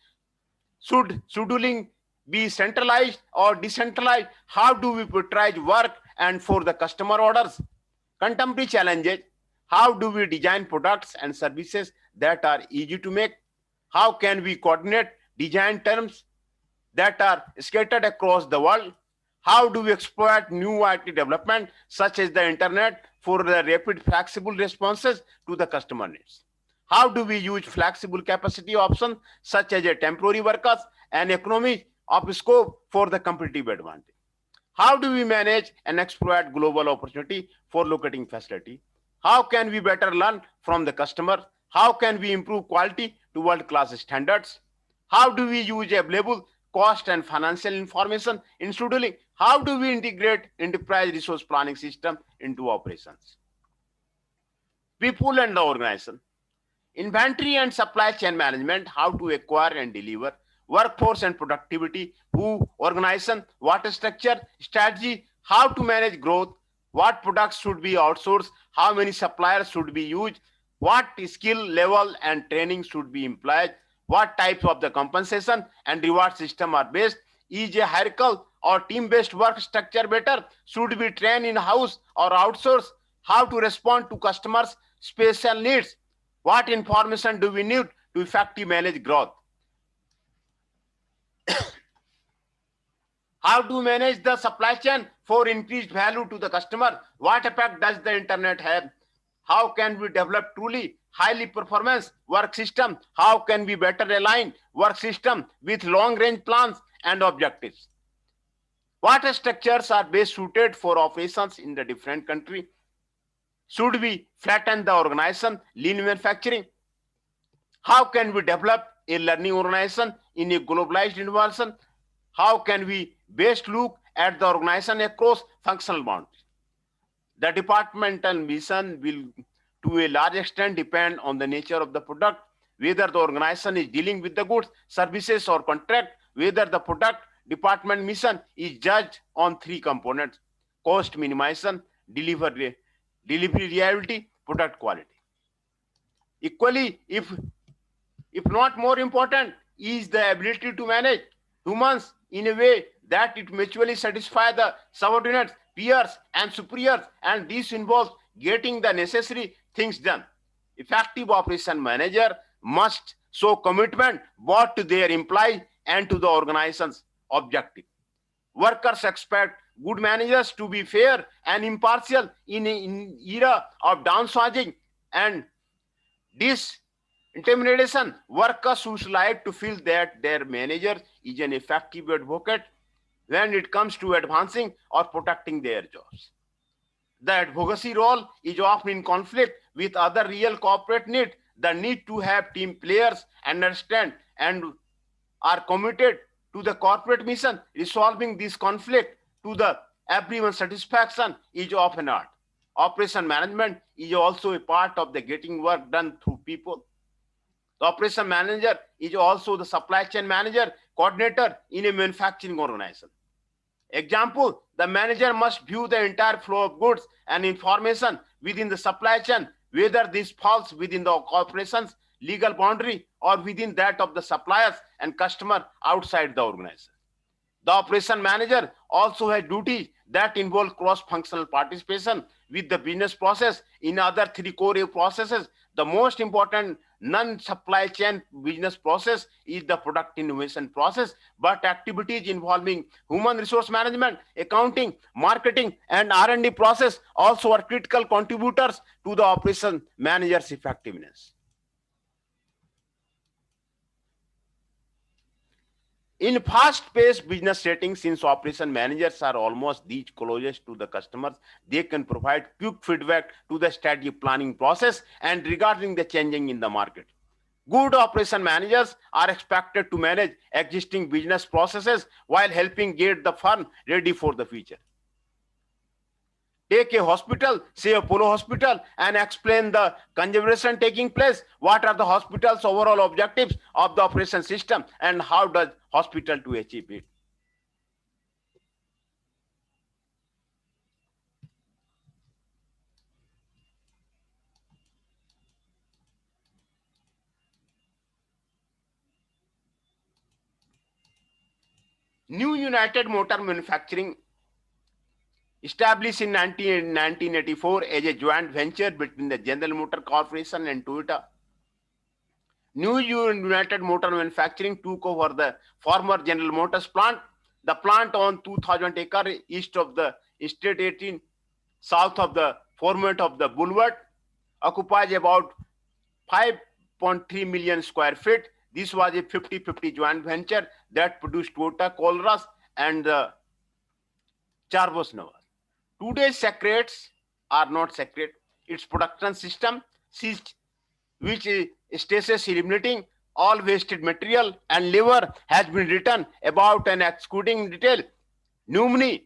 Should scheduling be centralized or decentralized? How do we prioritize work and for the customer orders? Contemporary challenges. How do we design products and services that are easy to make? How can we coordinate design terms that are scattered across the world? How do we exploit new IT development such as the internet for the rapid flexible responses to the customer needs? How do we use flexible capacity options such as a temporary workers and economy of scope for the competitive advantage? How do we manage and exploit global opportunity for locating facility? How can we better learn from the customer? How can we improve quality to world-class standards? How do we use available cost and financial information, including how do we integrate enterprise resource planning system into operations. People and the organization. Inventory and supply chain management, how to acquire and deliver. Workforce and productivity, who, organization, what structure, strategy, how to manage growth, what products should be outsourced, how many suppliers should be used, what skill level and training should be employed, what types of the compensation and reward system are based, is a hierarchical or team-based work structure better, should be trained in-house or outsourced, how to respond to customers' special needs, what information do we need to effectively manage growth? How to manage the supply chain for increased value to the customer? What effect does the internet have? How can we develop truly highly performance work system? How can we better align work system with long range plans and objectives? What structures are best suited for operations in the different country? Should we flatten the organization, lean manufacturing? How can we develop a learning organization in a globalized environment? How can we best look at the organization across functional boundaries? The departmental mission will to a large extent depend on the nature of the product, whether the organization is dealing with the goods, services or contract, whether the product department mission is judged on three components: cost minimization, delivery reliability, product quality. Equally, if not more important, is the ability to manage humans in a way that it mutually satisfies the subordinates, peers, and superiors, and this involves getting the necessary things done. Effective operation manager must show commitment both to their employees and to the organization's objective. Workers expect good managers to be fair and impartial in an era of downsizing and disintermediation. Workers should like to feel that their manager is an effective advocate when it comes to advancing or protecting their jobs. The advocacy role is often in conflict with other real corporate needs. The need to have team players understand and are committed to the corporate mission. Resolving this conflict to the everyone's satisfaction is often art. Operation management is also a part of the getting work done through people. The operation manager is also the supply chain manager, coordinator in a manufacturing organization. Example, the manager must view the entire flow of goods and information within the supply chain, whether this falls within the corporation's legal boundary or within that of the suppliers and customer outside the organization. The operation manager also has duties that involve cross-functional participation with the business process in other three core processes. The most important non-supply chain business process is the product innovation process, but activities involving human resource management, accounting, marketing, and R&D process also are critical contributors to the operation manager's effectiveness. In fast-paced business settings, since operation managers are almost the closest to the customers, they can provide quick feedback to the strategy planning process and regarding the changing in the market. Good operation managers are expected to manage existing business processes while helping get the firm ready for the future. Take a hospital, say Apollo Hospital, and explain the conservation taking place. What are the hospital's overall objectives of the operation system and how does hospital to achieve it? New United Motor Manufacturing, established in 1984 as a joint venture between the General Motor Corporation and Toyota. New United Motor Manufacturing took over the former General Motors plant. The plant on 2,000 acres east of the State 18, south of the formation of the Boulevard, occupies about 5.3 million square feet. This was a 50-50 joint venture that produced Toyota Corolla and the Charvos Nova. Today's secrets are not secret. Its production system, which is stasis eliminating all wasted material and labor has been written about and excluding detail. Numni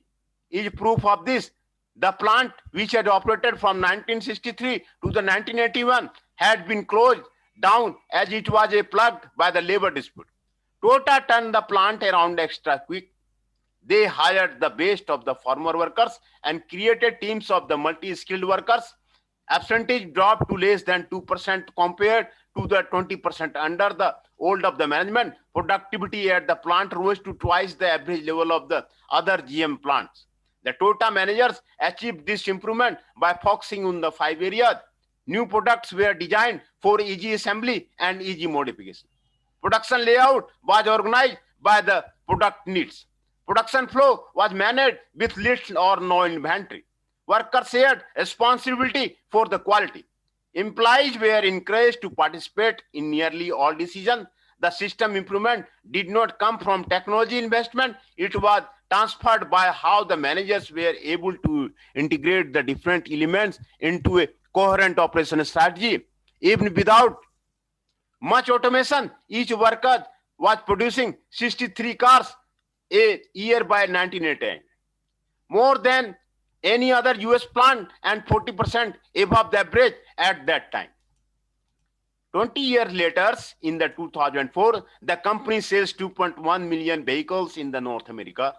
is proof of this. The plant, which had operated from 1963 to the 1981, had been closed down as it was plugged by the labor dispute. Tota turned the plant around extra quick. They hired the best of the former workers and created teams of the multi-skilled workers. Absenteeism dropped to less than 2% compared to the 20% under the old of the management. Productivity at the plant rose to twice the average level of the other GM plants. The Toyota managers achieved this improvement by focusing on the 5 areas. New products were designed for easy assembly and easy modification. Production layout was organized by the product needs. Production flow was managed with little or no inventory. Workers shared responsibility for the quality. Employees were encouraged to participate in nearly all decisions. The system improvement did not come from technology investment. It was transferred by how the managers were able to integrate the different elements into a coherent operation strategy. Even without much automation, each worker was producing 63 cars a year by 1980, more than any other US plant and 40% above the average at that time. 20 years later, in the 2004, the company sells 2.1 million vehicles in the North America.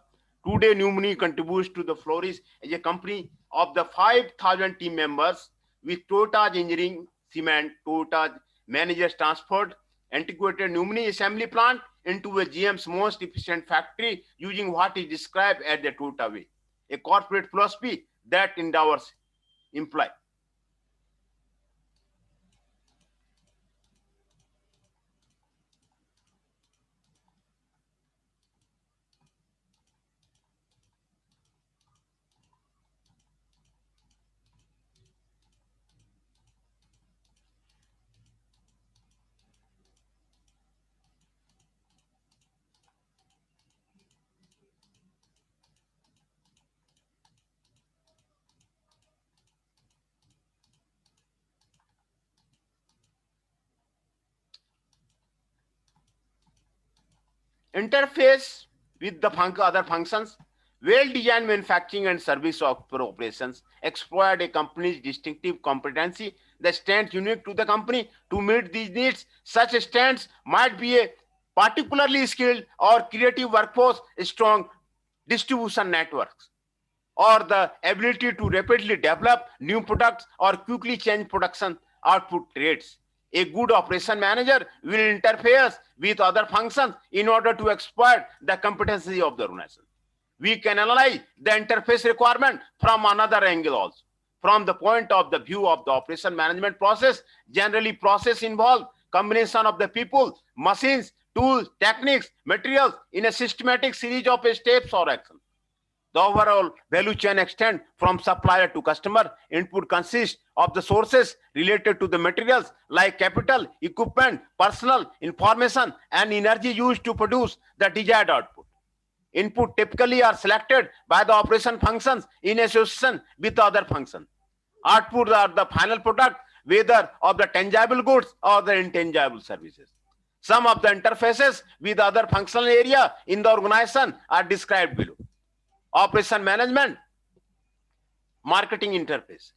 Today, Numni contributes to the flourish as a company of the 5,000 team members with Toyota's engineering, cement, Toyota's managers transport, integrated Numni assembly plant into a GM's most efficient factory using what is described as the Toyota way, a corporate philosophy that endeavors imply. Interface with the other functions. Well-designed manufacturing and service operations exploit a company's distinctive competency, the strength unique to the company. To meet these needs, such strengths might be a particularly skilled or creative workforce, strong distribution networks, or the ability to rapidly develop new products or quickly change production output rates. A good operation manager will interface with other functions in order to exploit the competency of the organization. We can analyze the interface requirement from another angle also. From the point of the view of the operation management process, generally process involve combination of the people, machines, tools, techniques, materials in a systematic series of steps or actions. The overall value chain extends from supplier to customer. Input consists of the sources related to the materials like capital, equipment, personal, information, and energy used to produce the desired output. Input typically are selected by the operation functions in association with other functions. Output are the final product, whether of the tangible goods or the intangible services. Some of the interfaces with other functional area in the organization are described below. Operation management, marketing interface.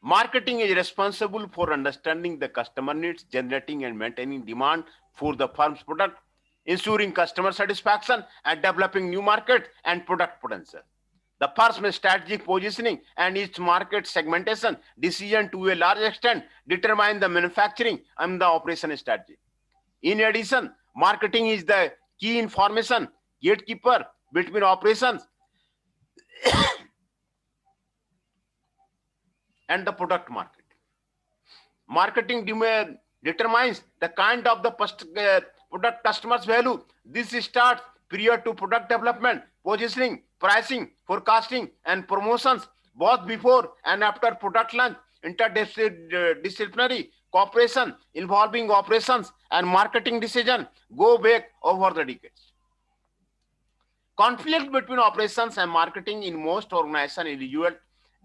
Marketing is responsible for understanding the customer needs, generating and maintaining demand for the firm's product, ensuring customer satisfaction, and developing new market and product potential. The firm's strategic positioning and its market segmentation decision to a large extent determine the manufacturing and the operation strategy. In addition, marketing is the key information gatekeeper between operations and the product market. Marketing determines the kind of the product customers value. This starts prior to product development, positioning, pricing, forecasting, and promotions, both before and after product launch. Interdisciplinary cooperation involving operations and marketing decision go back over the decades. Conflict between operations and marketing in most organizations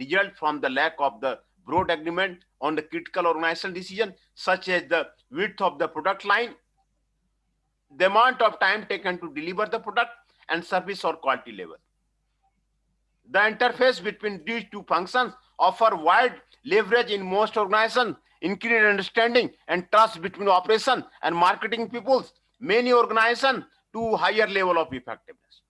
result from the lack of the broad agreement on the critical organizational decision, such as the width of the product line, the amount of time taken to deliver the product, and service or quality level. The interface between these two functions offer wide leverage in most organizations, increased understanding and trust between operation and marketing peoples, many organizations to higher level of effectiveness.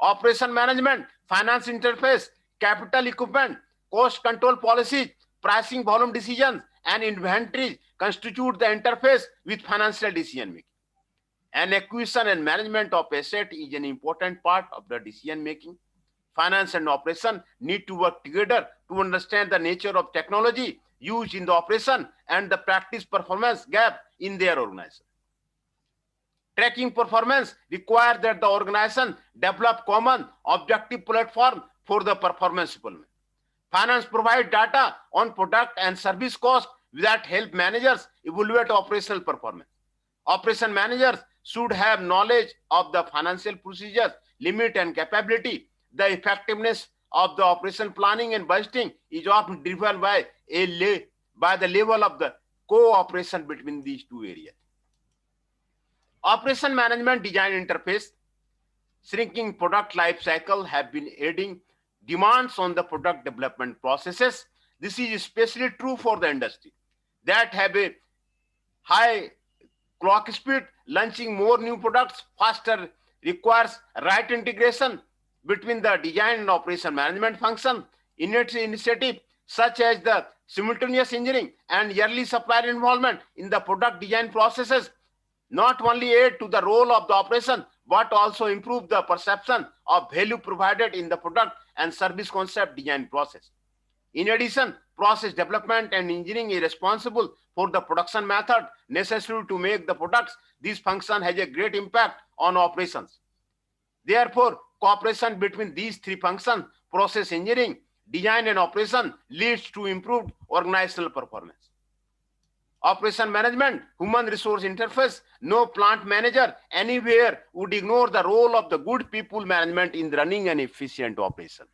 Operation management, finance interface, capital equipment, cost control policies, pricing volume decisions, and inventories constitute the interface with financial decision making. And acquisition and management of asset is an important part of the decision making. Finance and operation need to work together to understand the nature of technology used in the operation and the practice performance gap in their organization. Tracking performance requires that the organization develop common objective platform for the performance improvement. Finance provide data on product and service cost that help managers evaluate operational performance. Operation managers should have knowledge of the financial procedures, limit and capability. The effectiveness of the operation planning and budgeting is often driven by the level of the cooperation between these two areas. Operation management design interface, shrinking product life cycle have been adding demands on the product development processes. This is especially true for the industry that have a high clock speed. Launching more new products faster requires right integration between the design and operation management function. Initiative such as the simultaneous engineering and early supplier involvement in the product design processes not only aid to the role of the operation, but also improve the perception of value provided in the product and service concept design process. In addition, process development and engineering is responsible for the production method necessary to make the products. This function has a great impact on operations. Therefore, cooperation between these three functions, process engineering, design and operation, leads to improved organizational performance. Operation management, human resource interface. No plant manager anywhere would ignore the role of the good people management in running an efficient operation.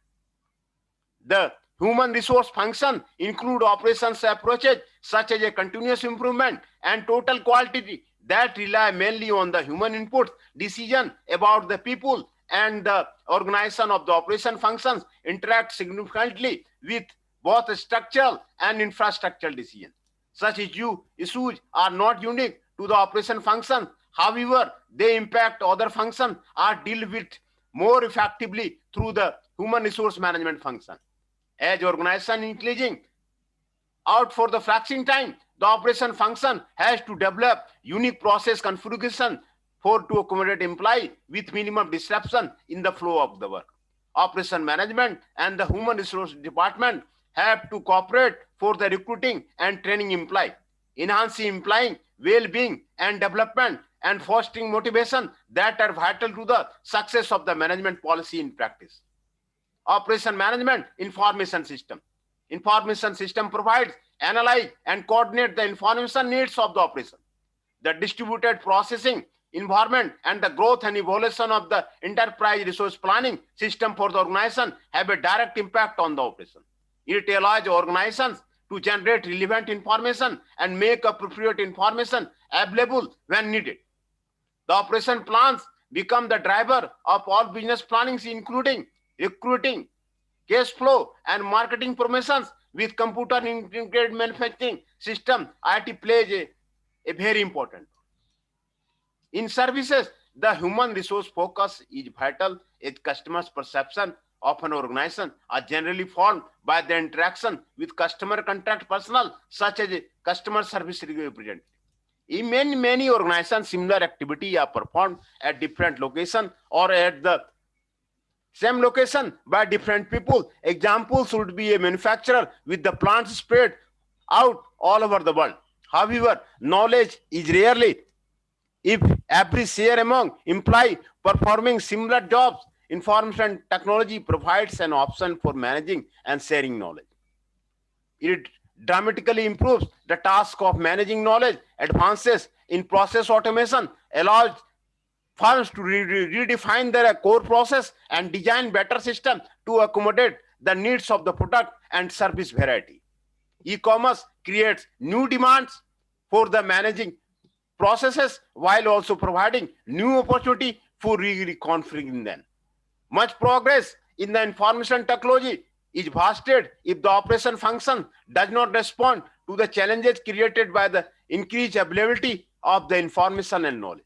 The human resource function include operations approaches such as a continuous improvement and total quality that rely mainly on the human input. Decision about the people and the organization of the operation functions interact significantly with both structural and infrastructural decisions. Such issues are not unique to the operation function. However, they impact other functions are dealt with more effectively through the human resource management function. As organization increasing out for the flexing time, the operation function has to develop unique process configuration to accommodate employee with minimum disruption in the flow of the work. Operation management and the human resource department have to cooperate for the recruiting and training employee, enhancing employee well-being and development, and fostering motivation that are vital to the success of the management policy in practice. Operation management information system. Information system provides, analyze, and coordinate the information needs of the operation. The distributed processing environment and the growth and evolution of the enterprise resource planning system for the organization have a direct impact on the operation. It allows organizations to generate relevant information and make appropriate information available when needed. The operation plans become the driver of all business plannings, including recruiting, cash flow, and marketing promotions. With computer integrated manufacturing system, IT plays a very important role. In services, the human resource focus is vital as customers' perception of an organization are generally formed by the interaction with customer contact personnel, such as a customer service representative. In many organizations, similar activity are performed at different locations or at the same location by different people. Examples would be a manufacturer with the plants spread out all over the world. However, knowledge is rarely if every share among employees performing similar jobs. Information technology provides an option for managing and sharing knowledge. It dramatically improves the task of managing knowledge. Advances in process automation allows firms to redefine their core process and design better systems to accommodate the needs of the product and service variety. E-commerce creates new demands for the managing processes while also providing new opportunity for reconfiguring them. Much progress in the information technology is wasted if the operation function does not respond to the challenges created by the increased availability of the information and knowledge.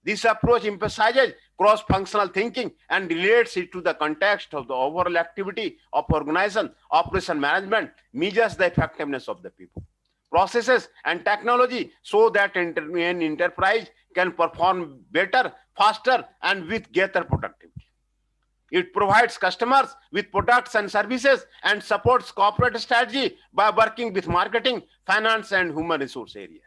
This approach emphasizes cross-functional thinking and relates it to the context of the overall activity of organization. Operation management measures the effectiveness of the people, processes, and technology so that an enterprise can perform better, faster, and with greater productivity. It provides customers with products and services and supports corporate strategy by working with marketing, finance, and human resource area.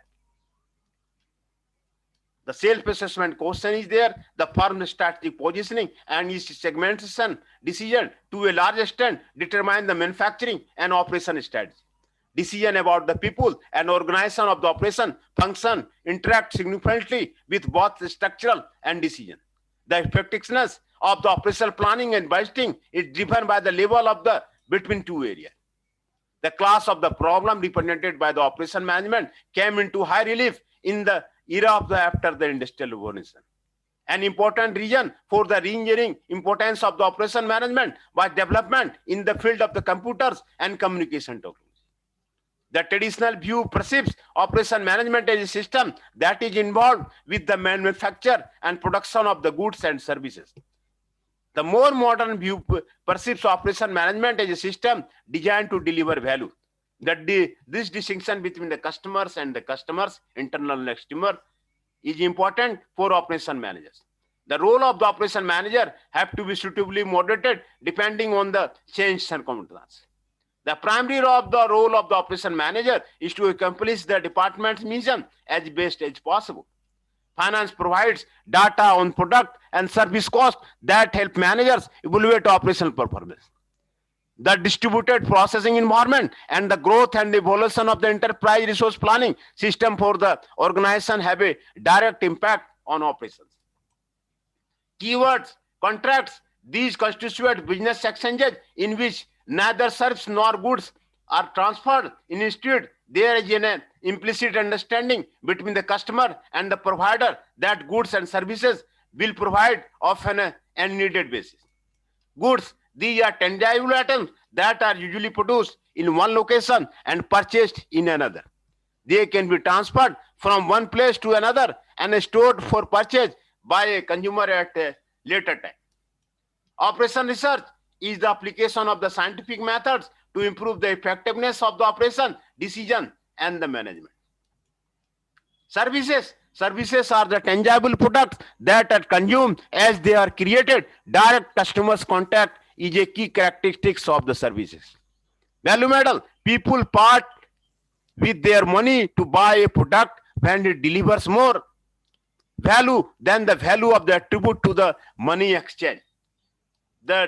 The self-assessment question is there, the firm's strategic positioning and its segmentation decision to a large extent determine the manufacturing and operation strategy. Decision about the people and organization of the operation function interact significantly with both structural and decision. The effectiveness of the operational planning and budgeting is driven by the level of the between two areas. The class of the problem represented by the operation management came into high relief in the era of the after the industrial revolution. An important reason for the re-engineering importance of the operation management was development in the field of the computers and communication technology. The traditional view perceives operation management as a system that is involved with the manufacture and production of the goods and services. The more modern view perceives operation management as a system designed to deliver value. This distinction between the customers and the customers, internal and external, is important for operation managers. The role of the operation manager have to be suitably moderated depending on the change circumstances. The primary role of the operation manager is to accomplish the department's mission as best as possible. Finance provides data on product and service cost that help managers evaluate operational performance. The distributed processing environment and the growth and evolution of the enterprise resource planning system for the organization have a direct impact on operations. Keywords, contracts, these constitute business exchanges in which neither service nor goods are transferred. Instead, there is an implicit understanding between the customer and the provider that goods and services will provide on an needed basis. Goods, these are tangible items that are usually produced in one location and purchased in another. They can be transferred from one place to another and stored for purchase by a consumer at a later time. Operation research is the application of the scientific methods to improve the effectiveness of the operation, decision, and the management. Services are the tangible products that are consumed as they are created. Direct customers contact is a key characteristic of the services. Value model, people part with their money to buy a product when it delivers more value than the value of the attribute to the money exchange.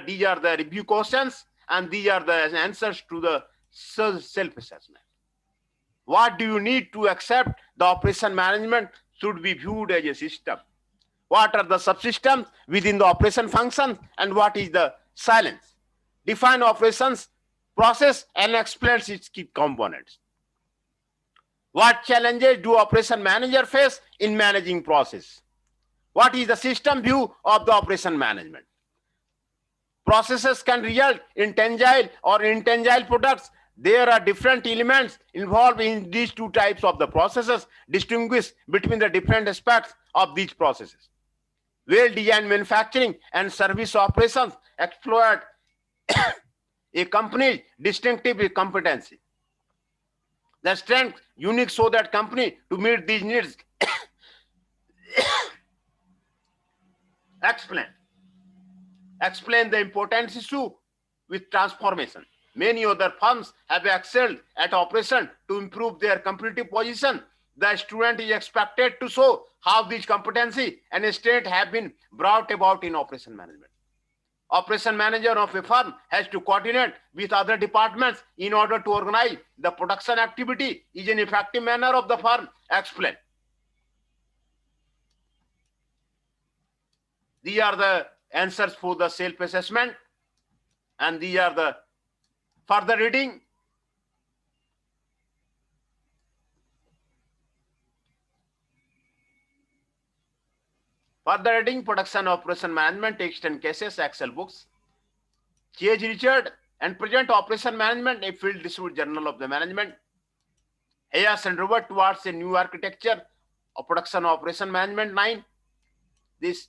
These are the review questions and these are the answers to the self-assessment. What do you need to accept the operation management should be viewed as a system? What are the subsystems within the operation function and what is the silence? Define operations process and explain its key components. What challenges do operation manager face in managing process? What is the system view of the operation management? Processes can result in tangible or intangible products. There are different elements involved in these two types of the processes. Distinguish between the different aspects of these processes. Well-designed manufacturing and service operations exploit a company's distinctive competency. The strength unique so that company to meet these needs. Explain the importance issue with transformation. Many other firms have excelled at operation to improve their competitive position. The student is expected to show how these competency and strength have been brought about in operation management. Operation manager of a firm has to coordinate with other departments in order to organize the production activity in an effective manner of the firm. Explain. These are the answers for the self-assessment and these are the further reading. Further heading, production operation management, text and cases, Excel books. J.H. Richard and present operation management, a field distributed journal of the management. Hayes and Robert towards a new architecture of production operation management 9. This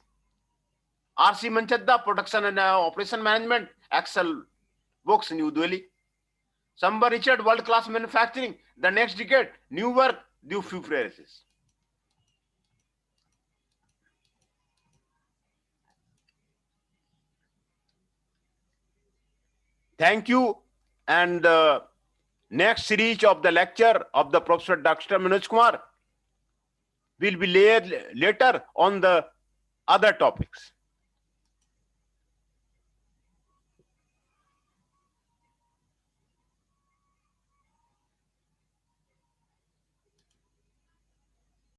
R.C. Manchadda, production and operation management, Excel books, New Delhi. Samba Richard, world class manufacturing, the next decade, new work, due few phrases. Thank you. And next series of the lecture of the Professor Dr. Manoj Kumar will be later on the other topics.